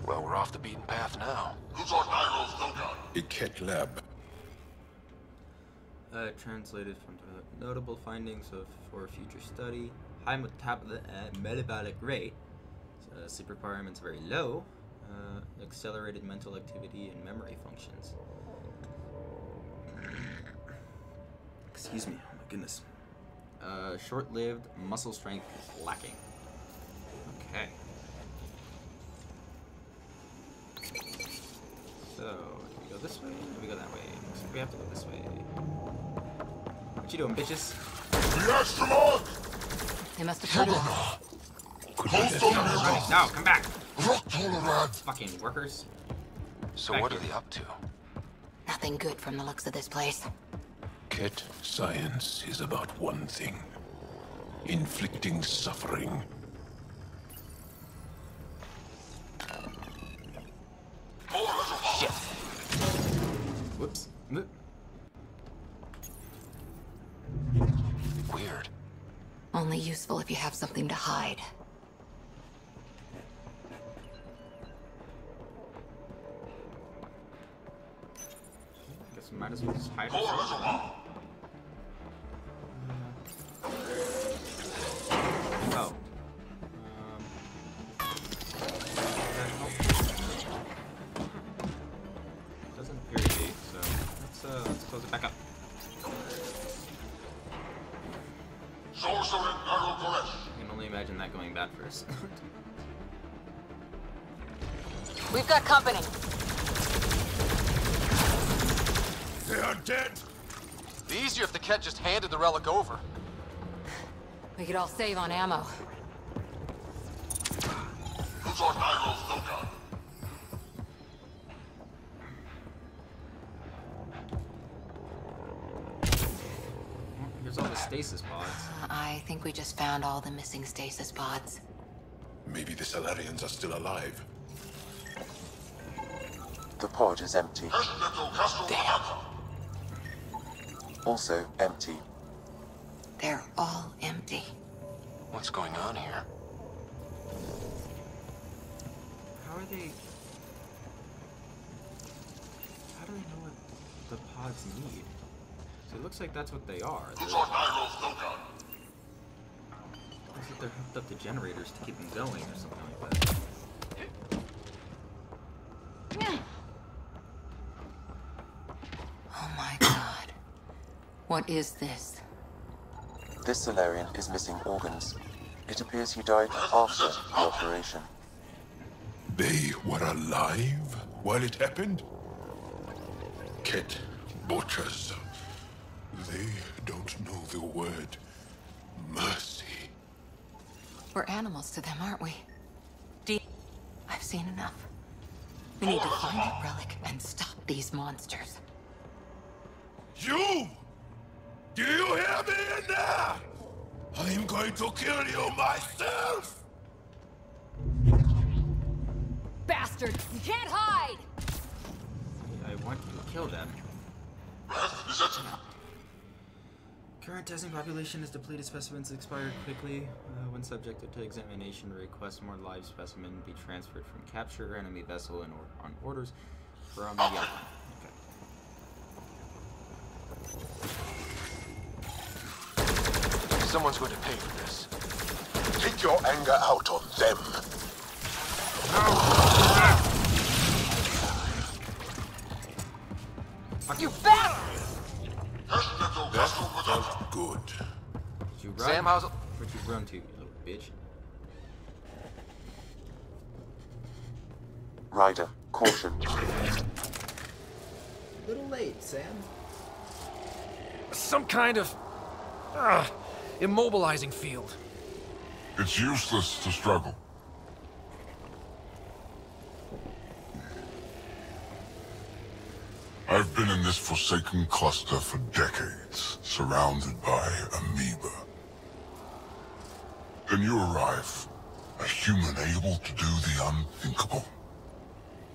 [SPEAKER 3] Well, we're off the beaten path now.
[SPEAKER 13] A Ket lab.
[SPEAKER 1] Translated from notable findings for future study. High metabolic rate. Sleep requirements very low. Accelerated mental activity and memory functions. Excuse me. Oh my goodness. Short-lived muscle strength is lacking. Okay. So, do we go this way? Or do we go that way? Looks like we have to go this way. What you doing, bitches?
[SPEAKER 7] They must have heard us.
[SPEAKER 1] No, come back! Fucking workers.
[SPEAKER 3] So
[SPEAKER 1] back
[SPEAKER 3] what
[SPEAKER 1] here.
[SPEAKER 3] are they up to?
[SPEAKER 7] Nothing good from the looks of this place.
[SPEAKER 13] Ket science is about one thing. Inflicting suffering.
[SPEAKER 3] Shit.
[SPEAKER 1] Whoops.
[SPEAKER 3] Weird.
[SPEAKER 7] Only useful if you have something to hide.
[SPEAKER 1] Guess we might as well just hide ourselves. Oh. Doesn't appear to be, so let's close it back up. I can only imagine that going bad for us.
[SPEAKER 7] We've got company.
[SPEAKER 6] They are dead.
[SPEAKER 3] Be easier if the Ket just handed the relic over.
[SPEAKER 7] We could all save on ammo.
[SPEAKER 1] Here's all the stasis pods.
[SPEAKER 7] I think we just found all the missing stasis pods.
[SPEAKER 13] Maybe the Salarians are still alive.
[SPEAKER 2] The pod is empty.
[SPEAKER 3] Damn.
[SPEAKER 2] Also empty.
[SPEAKER 7] They're all empty.
[SPEAKER 3] What's going on here?
[SPEAKER 1] How are they... How do they know what the pods need? So it looks like that's what they are. Looks like they're hooked up to generators to keep them going or something like that.
[SPEAKER 7] Oh my god. What is this?
[SPEAKER 2] This Solarian is missing organs. It appears he died after the operation.
[SPEAKER 13] They were alive while it happened? Ket butchers. They don't know the word mercy.
[SPEAKER 7] We're animals to them, aren't we? I've seen enough. We need to find that relic and stop these monsters.
[SPEAKER 6] You! Do you hear me in there? I'm going to kill you myself!
[SPEAKER 5] Bastards! You can't hide!
[SPEAKER 1] I want you to kill them. Current testing population is depleted. Specimens expired quickly. When subjected to examination, request more live specimen be transferred from capture enemy vessel and on orders from the okay.
[SPEAKER 3] Someone's going to pay for this.
[SPEAKER 6] Take your anger out on them.
[SPEAKER 12] You bastard!
[SPEAKER 6] That felt good.
[SPEAKER 1] Did you run?
[SPEAKER 4] Sam, how's it?
[SPEAKER 1] Where'd you run to, you little bitch?
[SPEAKER 2] Ryder, caution.
[SPEAKER 1] A little late, Sam.
[SPEAKER 10] Some kind of immobilizing field.
[SPEAKER 6] It's useless to struggle. I've been in this forsaken cluster for decades, surrounded by amoeba. Then you arrive, a human able to do the unthinkable.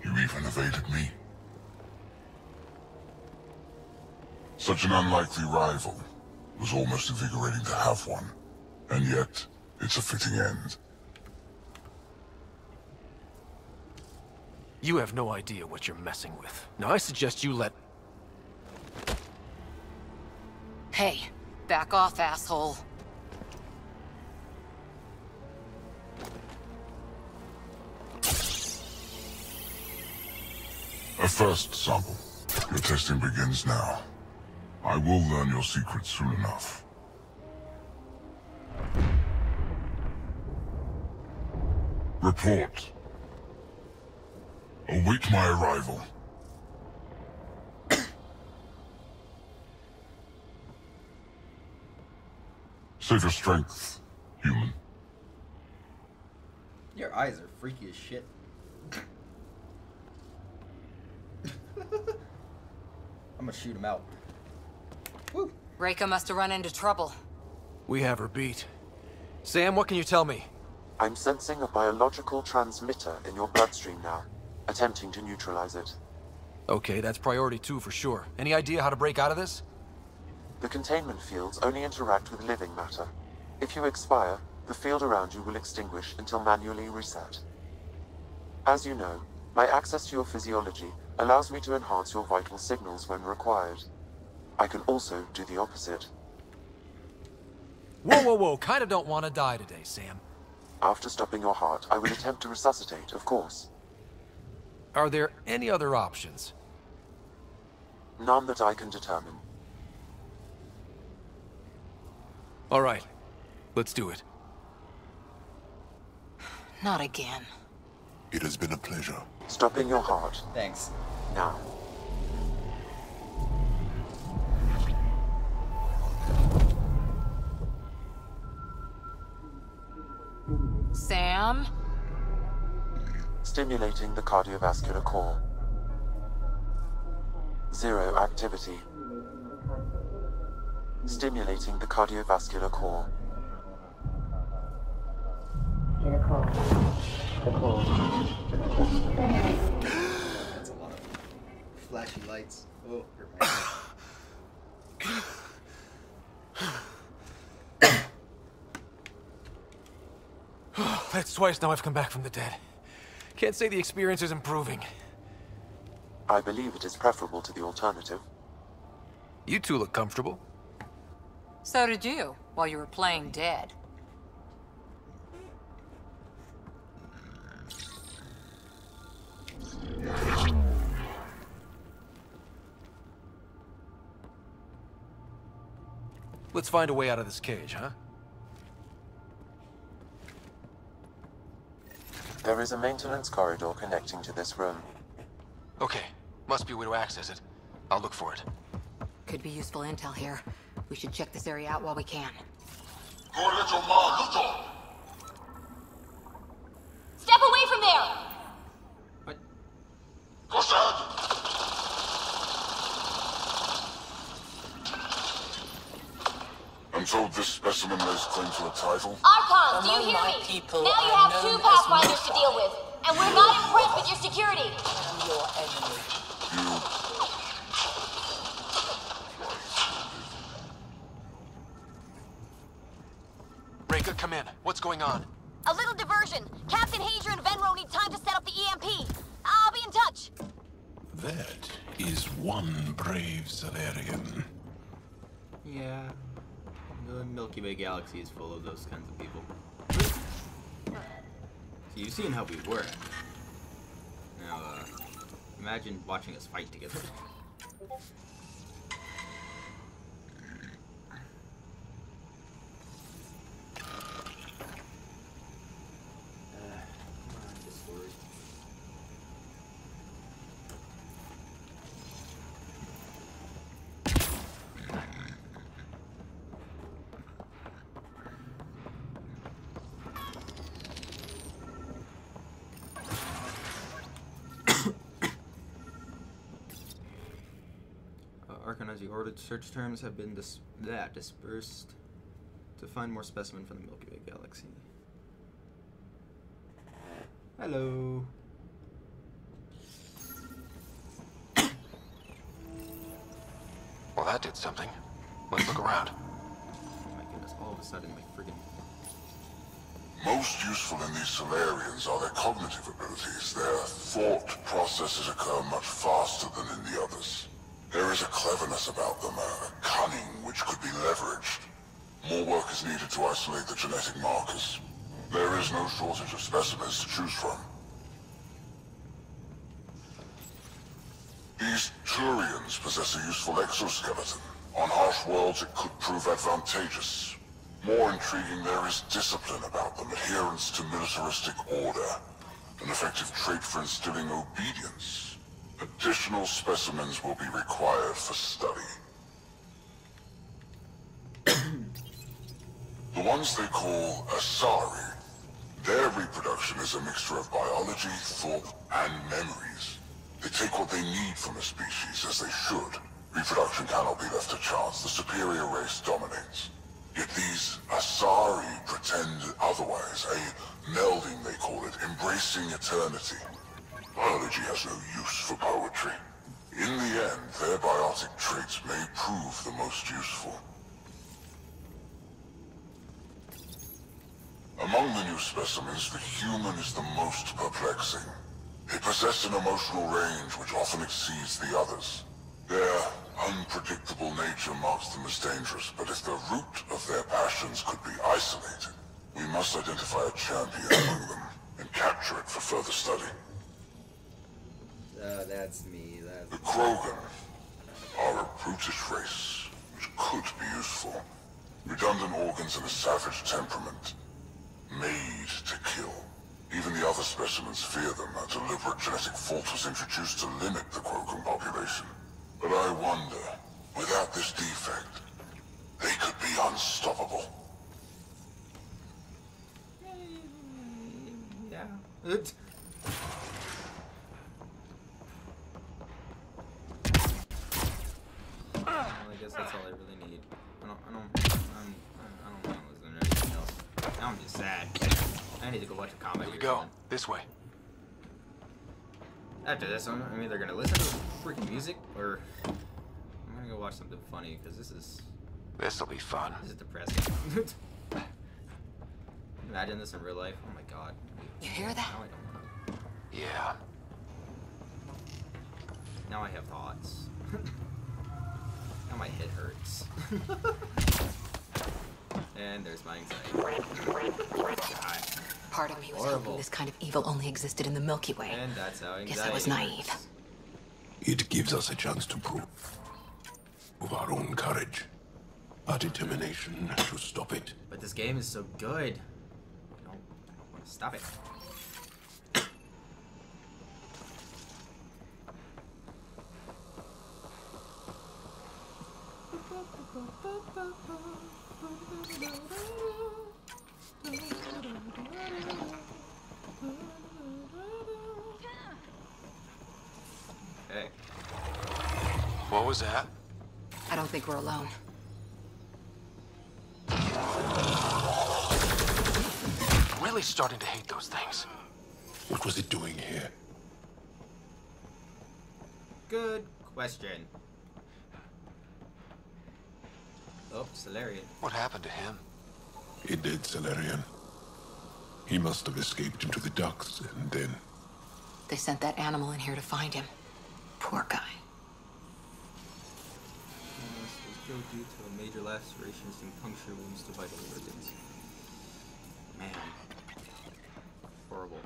[SPEAKER 6] You even evaded me. Such an unlikely rival. It was almost invigorating to have one. And yet, it's a fitting end.
[SPEAKER 10] You have no idea what you're messing with. Now I suggest you let...
[SPEAKER 7] Hey, back off, asshole.
[SPEAKER 6] A first sample. Your testing begins now. I will learn your secrets soon enough. Report. Await my arrival. Save your strength, human.
[SPEAKER 1] Your eyes are freaky as shit. I'm gonna shoot him out. Woo.
[SPEAKER 7] Reika must have run into trouble.
[SPEAKER 10] We have her beat. Sam, what can you tell me?
[SPEAKER 2] I'm sensing a biological transmitter in your bloodstream now, attempting to neutralize it.
[SPEAKER 10] Okay, that's priority 2 for sure. Any idea how to break out of this?
[SPEAKER 2] The containment fields only interact with living matter. If you expire, the field around you will extinguish until manually reset. As you know, my access to your physiology allows me to enhance your vital signals when required. I can also do the opposite.
[SPEAKER 10] Whoa, whoa, whoa. Kinda don't want to die today, Sam.
[SPEAKER 2] After stopping your heart, I will attempt to resuscitate, of course.
[SPEAKER 10] Are there any other options?
[SPEAKER 2] None that I can determine.
[SPEAKER 10] All right. Let's do it.
[SPEAKER 7] Not again.
[SPEAKER 6] It has been a pleasure.
[SPEAKER 2] Stopping your heart.
[SPEAKER 1] Thanks.
[SPEAKER 2] Now.
[SPEAKER 7] Sam?
[SPEAKER 2] Stimulating the cardiovascular core. 0 activity. Stimulating the cardiovascular core.
[SPEAKER 1] That's a lot of flashy lights. Oh, hurt my head.
[SPEAKER 10] That's twice now I've come back from the dead. Can't say the experience is improving.
[SPEAKER 2] I believe it is preferable to the alternative.
[SPEAKER 10] You two look comfortable.
[SPEAKER 7] So did you, while you were playing dead.
[SPEAKER 10] Let's find a way out of this cage, huh?
[SPEAKER 2] There is a maintenance corridor connecting to this room.
[SPEAKER 3] Okay, must be a way to access it. I'll look for it.
[SPEAKER 7] Could be useful intel here. We should check this area out while we can.
[SPEAKER 12] Step away from there!
[SPEAKER 1] What?
[SPEAKER 6] I'm told this specimen lays claim to a title.
[SPEAKER 12] Archons, do you hear me?
[SPEAKER 21] People
[SPEAKER 12] Now you have 2 Pathfinders to deal with, and we're not impressed with your security.
[SPEAKER 21] Your enemy.
[SPEAKER 3] Reika, come in. What's going on?
[SPEAKER 12] A little diversion. Captain Hager and Venro need time to set up the EMP. I'll be in touch.
[SPEAKER 13] That is one brave Salarian.
[SPEAKER 1] Yeah. The Milky Way galaxy is full of those kinds of people. So you've seen how we were. Now, imagine watching us fight together. As you ordered, search terms have been dispersed to find more specimens from the Milky Way galaxy. Hello.
[SPEAKER 3] Well, that did something. Let's look around.
[SPEAKER 1] Oh my goodness, all of a sudden my friggin'...
[SPEAKER 6] Most useful in these Solarians are their cognitive abilities. Their thought processes occur much faster than in the others. There is a cleverness about them, a cunning which could be leveraged. More work is needed to isolate the genetic markers. There is no shortage of specimens to choose from. These Turians possess a useful exoskeleton. On harsh worlds, it could prove advantageous. More intriguing, there is discipline about them, adherence to militaristic order, an effective trait for instilling obedience. Additional specimens will be required for study. The ones they call Asari, their reproduction is a mixture of biology, thought, and memories. They take what they need from a species, as they should. Reproduction cannot be left to chance. The superior race dominates. Yet these Asari pretend otherwise, a melding they call it, embracing eternity. Biology has no use for poetry. In the end, their biotic traits may prove the most useful. Among the new specimens, the human is the most perplexing. They possess an emotional range which often exceeds the others. Their unpredictable nature marks them as dangerous, but if the root of their passions could be isolated, we must identify a champion among them and capture it for further study.
[SPEAKER 1] That's me.
[SPEAKER 6] The Krogan are a brutish race, which could be useful. Redundant organs and a savage temperament. Made to kill. Even the other specimens fear them. A deliberate genetic fault was introduced to limit the Krogan population. But I wonder, without this defect, they could be unstoppable.
[SPEAKER 1] Yeah. Well, I guess that's all I really need. I don't want to listen to anything else. Now I'm just sad. I need to go watch a comedy.
[SPEAKER 3] Here we go. This way.
[SPEAKER 1] After this, I'm either gonna listen to freaking music or I'm gonna go watch something funny because
[SPEAKER 3] This'll be fun.
[SPEAKER 1] This is depressing. Imagine this in real life. Oh my god.
[SPEAKER 7] You hear that?
[SPEAKER 1] Now I don't.
[SPEAKER 3] Yeah.
[SPEAKER 1] Now I have thoughts. Now my head hurts. And there's my anxiety. God.
[SPEAKER 7] Part of me was
[SPEAKER 1] Horrible.
[SPEAKER 7] hoping this kind of evil only existed in the Milky Way.
[SPEAKER 1] And that's how anxiety
[SPEAKER 7] Guess I was naive.
[SPEAKER 1] works.
[SPEAKER 9] It gives us a chance to prove our own courage, our determination to stop it.
[SPEAKER 1] But this game is so good. I don't want to stop it. Hey.
[SPEAKER 3] What was that?
[SPEAKER 7] I don't think we're alone.
[SPEAKER 3] Really starting to hate those things.
[SPEAKER 9] What was it doing here?
[SPEAKER 1] Good question. Oh, Solarian.
[SPEAKER 3] What happened to him?
[SPEAKER 9] A dead Solarian. He must have escaped into the ducts, and then...
[SPEAKER 7] They sent that animal in here to find him. Poor guy.
[SPEAKER 1] Was killed due to a major lacerations and puncture wounds to vital organs. Man. horrible.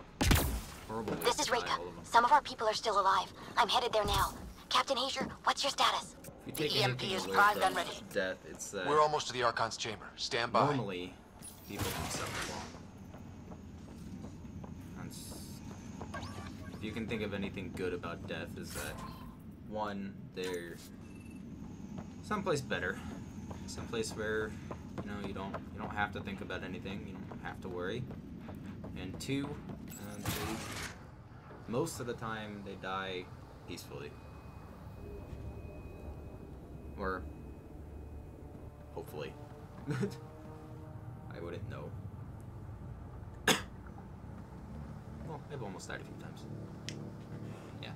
[SPEAKER 1] Horrible.
[SPEAKER 12] This is Reka. Some of our people are still alive. I'm headed there now. Captain Hager, what's your status?
[SPEAKER 1] The
[SPEAKER 21] EMP is primed and ready.
[SPEAKER 1] Death, it's
[SPEAKER 3] We're almost to the Archon's chamber. Stand by.
[SPEAKER 1] Normally, people can suffer long. If you can think of anything good about death, is that one, they're someplace better, someplace where you don't have to think about anything, you don't have to worry, and two, most of the time they die peacefully, or hopefully. I wouldn't know. Well, I've almost died a few times. Yeah.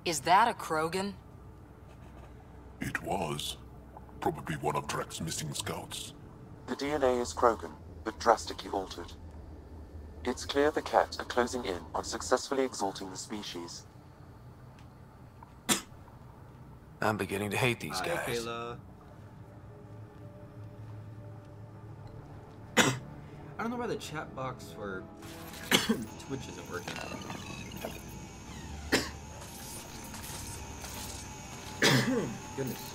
[SPEAKER 7] Is that a Krogan?
[SPEAKER 9] It was. Probably one of Drek's missing scouts.
[SPEAKER 2] The DNA is Krogan, but drastically altered. It's clear the Ket are closing in on successfully exalting the species.
[SPEAKER 10] I'm beginning to hate these guys.
[SPEAKER 1] Kayla. I don't know why the chat box for Twitch isn't working. Goodness.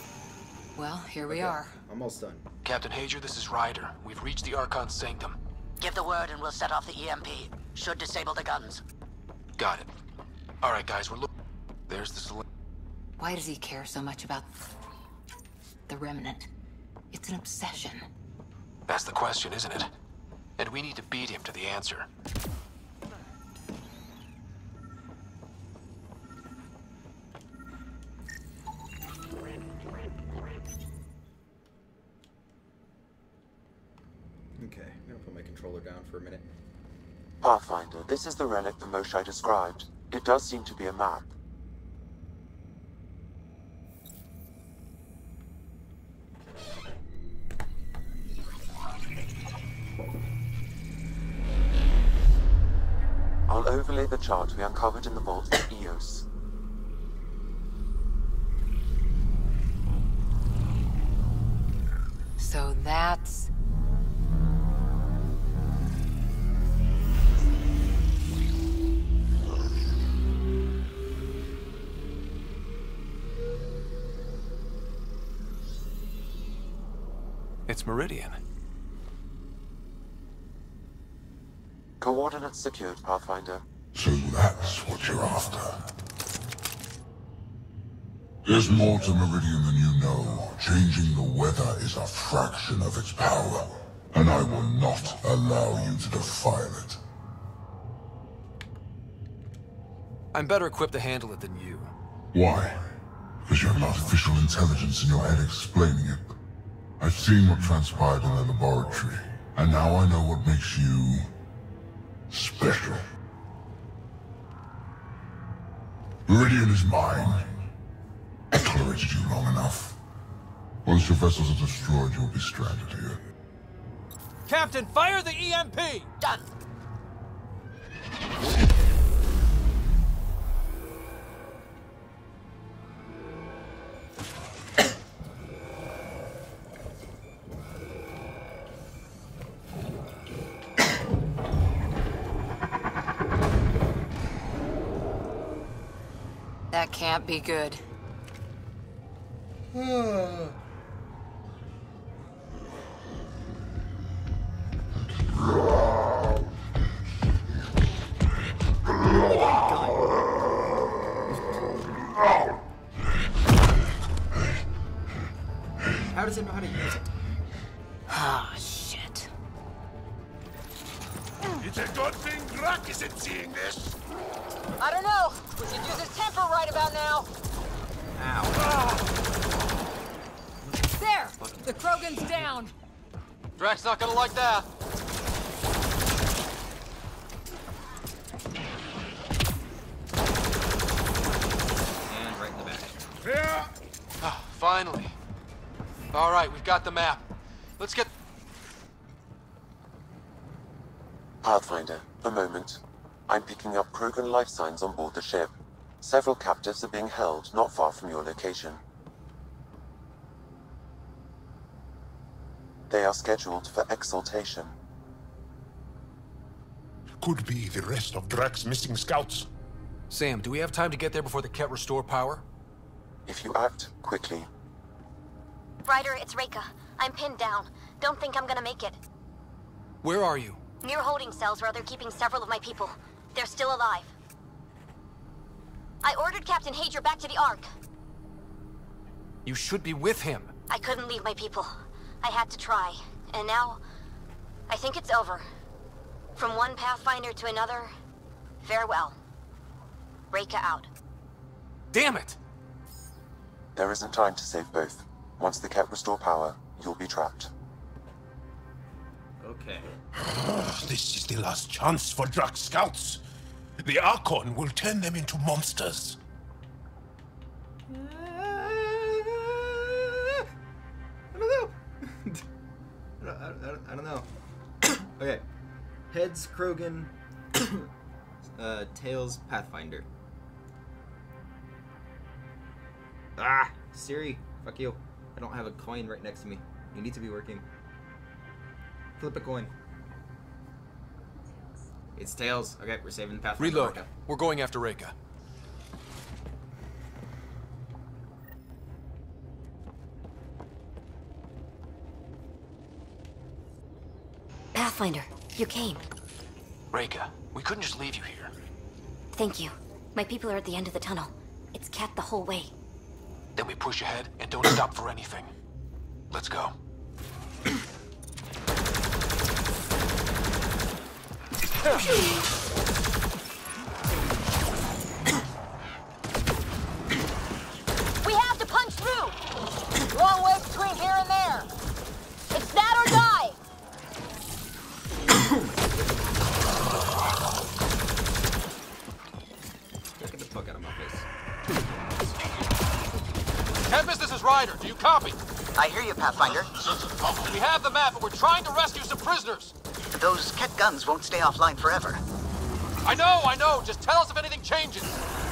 [SPEAKER 7] Well, here we are.
[SPEAKER 1] Almost done.
[SPEAKER 3] Captain Hager, this is Ryder. We've reached the Archon's sanctum.
[SPEAKER 21] Give the word and we'll set off the EMP. Should disable the guns.
[SPEAKER 3] Got it. All right, guys, we're looking. There's the Solarian.
[SPEAKER 7] Why does he care so much about the Remnant? It's an obsession.
[SPEAKER 3] That's the question, isn't it? And we need to beat him to the answer.
[SPEAKER 1] Okay, I'm gonna put my controller down for a minute.
[SPEAKER 2] Pathfinder, this is the relic the Moshae described. It does seem to be a map. I'll overlay the chart we uncovered in the vault with EOS.
[SPEAKER 7] So that's...
[SPEAKER 10] It's Meridian.
[SPEAKER 2] Coordinates secured, Pathfinder.
[SPEAKER 6] So that's what you're after. There's more to Meridian than you know. Changing the weather is a fraction of its power, and I will not allow you to defile it.
[SPEAKER 10] I'm better equipped to handle it than you.
[SPEAKER 6] Why? Because you have artificial intelligence in your head explaining it. I've seen what transpired in the laboratory, and now I know what makes you... special. Meridian is mine. I tolerated you long enough. Once your vessels are destroyed, you'll be stranded here.
[SPEAKER 16] Captain, fire the EMP!
[SPEAKER 21] Done.
[SPEAKER 7] That can't be good.
[SPEAKER 1] How does it know how to use it?
[SPEAKER 7] Ah, shit.
[SPEAKER 18] It's a good thing Drak isn't seeing this.
[SPEAKER 5] I don't know. We could use his temper right about now.
[SPEAKER 1] Ow.
[SPEAKER 5] There! The Krogan's down.
[SPEAKER 3] Drak's not gonna like that.
[SPEAKER 1] And right in the back.
[SPEAKER 18] Yeah.
[SPEAKER 3] Ah, finally. All right, we've got the map. Let's get...
[SPEAKER 2] Pathfinder, a moment. I'm picking up Krogan life signs on board the ship. Several captives are being held not far from your location. They are scheduled for exaltation.
[SPEAKER 9] Could be the rest of Drak's missing scouts.
[SPEAKER 10] Sam, do we have time to get there before the Ket restore power?
[SPEAKER 2] If you act quickly.
[SPEAKER 22] Ryder, it's Reika. I'm pinned down. Don't think I'm gonna make it.
[SPEAKER 10] Where are you?
[SPEAKER 22] Near holding cells where they're keeping several of my people. They're still alive. I ordered Captain Hager back to the Ark.
[SPEAKER 10] You should be with him.
[SPEAKER 22] I couldn't leave my people. I had to try. And now, I think it's over. From one Pathfinder to another, farewell. Reika out.
[SPEAKER 10] Damn it!
[SPEAKER 2] There isn't time to save both. Once the Ket restore power, you'll be trapped.
[SPEAKER 1] Okay.
[SPEAKER 9] This is the last chance for Drak's scouts. The Archon will turn them into monsters.
[SPEAKER 1] I don't know. Okay. Heads, Krogan. Tails, Pathfinder. Ah! Siri, fuck you. I don't have a coin right next to me. You need to be working. Flip a coin. It's Tails. Okay, we're saving the Pathfinder.
[SPEAKER 10] Reload.
[SPEAKER 1] Reika.
[SPEAKER 10] We're going after Reika.
[SPEAKER 22] Pathfinder, you came.
[SPEAKER 3] Reika, we couldn't just leave you here.
[SPEAKER 22] Thank you. My people are at the end of the tunnel. It's Ket the whole way.
[SPEAKER 3] Then we push ahead and don't stop for anything. Let's go.
[SPEAKER 12] We have to punch through! Long way between here and there! It's that or die!
[SPEAKER 1] Get the fuck out of my face.
[SPEAKER 3] Tempest, this is Ryder. Do you copy?
[SPEAKER 19] I hear you, Pathfinder.
[SPEAKER 3] We have the map, but we're trying to rescue some prisoners.
[SPEAKER 19] Those Ket guns won't stay offline forever.
[SPEAKER 3] I know. Just tell us if anything changes.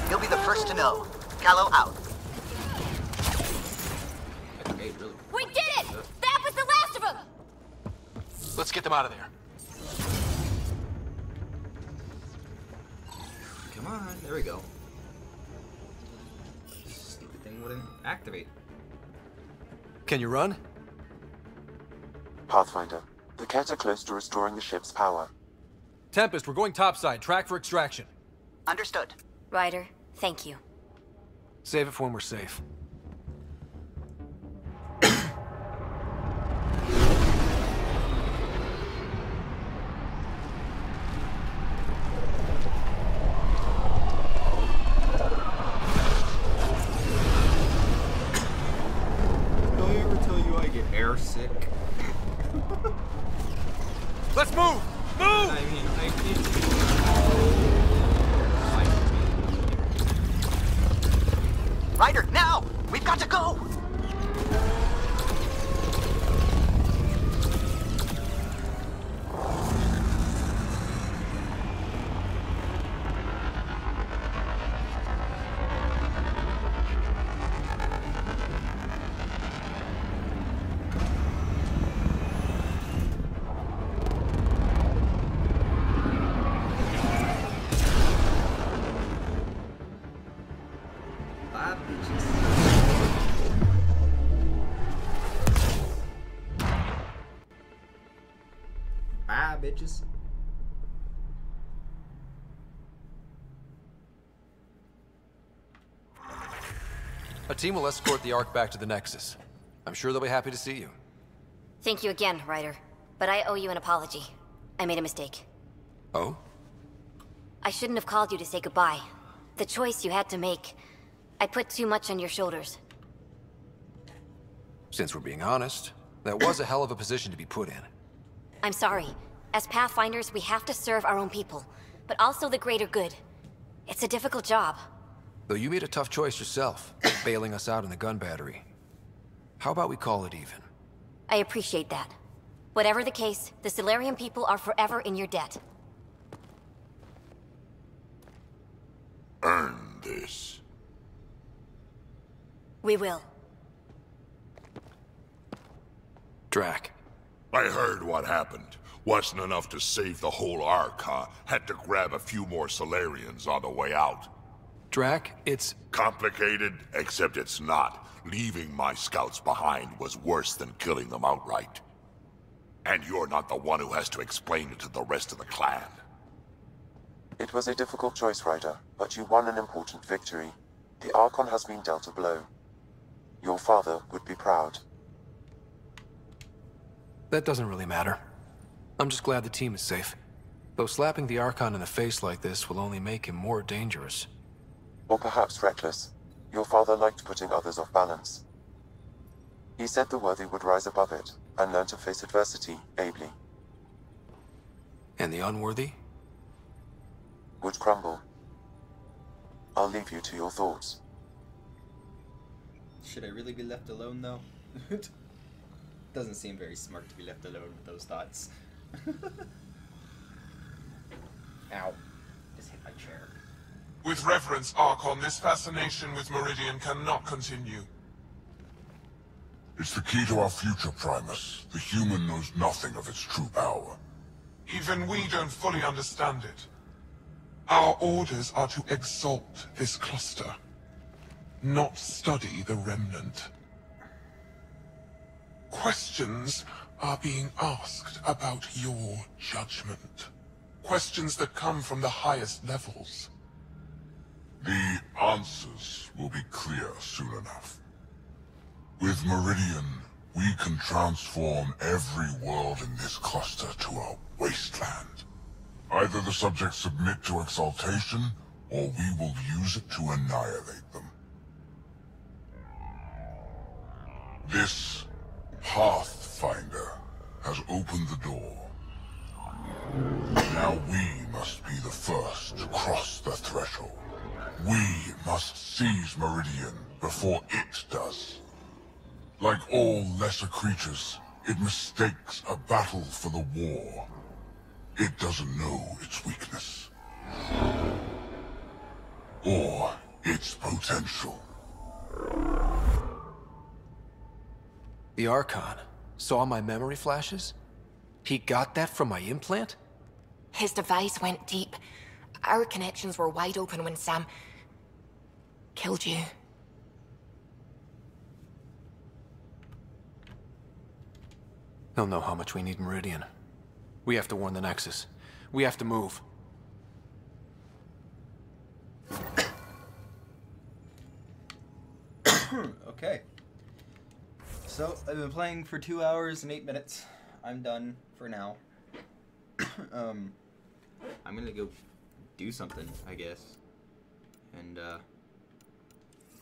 [SPEAKER 19] You'll be the first to know. Callow out.
[SPEAKER 12] We did it! That was the last of them!
[SPEAKER 3] Let's get them out of there.
[SPEAKER 1] Come on, there we go. Stupid thing wouldn't activate.
[SPEAKER 10] Can you run?
[SPEAKER 2] Pathfinder, the Ket are close to restoring the ship's power.
[SPEAKER 10] Tempest, we're going topside. Track for extraction.
[SPEAKER 19] Understood.
[SPEAKER 22] Ryder, thank you.
[SPEAKER 10] Save it for when we're safe.
[SPEAKER 1] Sick.
[SPEAKER 10] Let's move! Move!
[SPEAKER 1] I mean, I need to...
[SPEAKER 19] Ryder, now! We've got to go!
[SPEAKER 1] Bye, bitches.
[SPEAKER 10] A team will escort the Ark back to the Nexus. I'm sure they'll be happy to see you.
[SPEAKER 22] Thank you again, Ryder. But I owe you an apology. I made a mistake.
[SPEAKER 10] Oh?
[SPEAKER 22] I shouldn't have called you to say goodbye. The choice you had to make. I put too much on your shoulders.
[SPEAKER 10] Since we're being honest, that was a hell of a position to be put in.
[SPEAKER 22] I'm sorry. As Pathfinders, we have to serve our own people, but also the greater good. It's a difficult job.
[SPEAKER 10] Though you made a tough choice yourself, bailing us out in the gun battery. How about we call it even?
[SPEAKER 22] I appreciate that. Whatever the case, the Solarian people are forever in your debt.
[SPEAKER 6] Earn this.
[SPEAKER 22] We will.
[SPEAKER 10] Drac,
[SPEAKER 6] I heard what happened. Wasn't enough to save the whole Ark, huh? Had to grab a few more Solarians on the way out.
[SPEAKER 10] Drac, it's...
[SPEAKER 6] complicated, except it's not. Leaving my scouts behind was worse than killing them outright. And you're not the one who has to explain it to the rest of the clan.
[SPEAKER 2] It was a difficult choice, Ryder, but you won an important victory. The Archon has been dealt a blow. Your father would be proud.
[SPEAKER 10] That doesn't really matter. I'm just glad the team is safe. Though slapping the Archon in the face like this will only make him more dangerous.
[SPEAKER 2] Or perhaps reckless. Your father liked putting others off balance. He said the worthy would rise above it, and learn to face adversity ably.
[SPEAKER 10] And the unworthy?
[SPEAKER 2] Would crumble. I'll leave you to your thoughts.
[SPEAKER 1] Should I really be left alone, though? Doesn't seem very smart to be left alone with those thoughts. Ow. Just hit my chair.
[SPEAKER 11] With reverence, Archon, this fascination with Meridian cannot continue.
[SPEAKER 6] It's the key to our future, Primus. The human knows nothing of its true power.
[SPEAKER 11] Even we don't fully understand it. Our orders are to exalt this cluster, not study the remnant. Questions are being asked about your judgment. Questions that come from the highest levels.
[SPEAKER 6] The answers will be clear soon enough. With Meridian, we can transform every world in this cluster to a wasteland. Either the subjects submit to exaltation, or we will use it to annihilate them. This Pathfinder has opened the door. Now we must be the first to cross the threshold. We must seize Meridian before it does. Like all lesser creatures, it mistakes a battle for the war. It doesn't know its weakness. Or its potential.
[SPEAKER 10] The Archon saw my memory flashes? He got that from my implant?
[SPEAKER 7] His device went deep. Our connections were wide open when Sam... killed you.
[SPEAKER 10] He'll know how much we need Meridian. We have to warn the Nexus. We have to move.
[SPEAKER 1] Okay. So, I've been playing for 2 hours and 8 minutes. I'm done for now. I'm gonna go do something, I guess. And,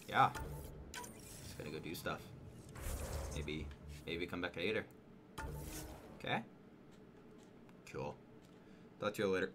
[SPEAKER 1] yeah. Just gonna go do stuff. Maybe come back later. Okay? Cool. Talk to you later.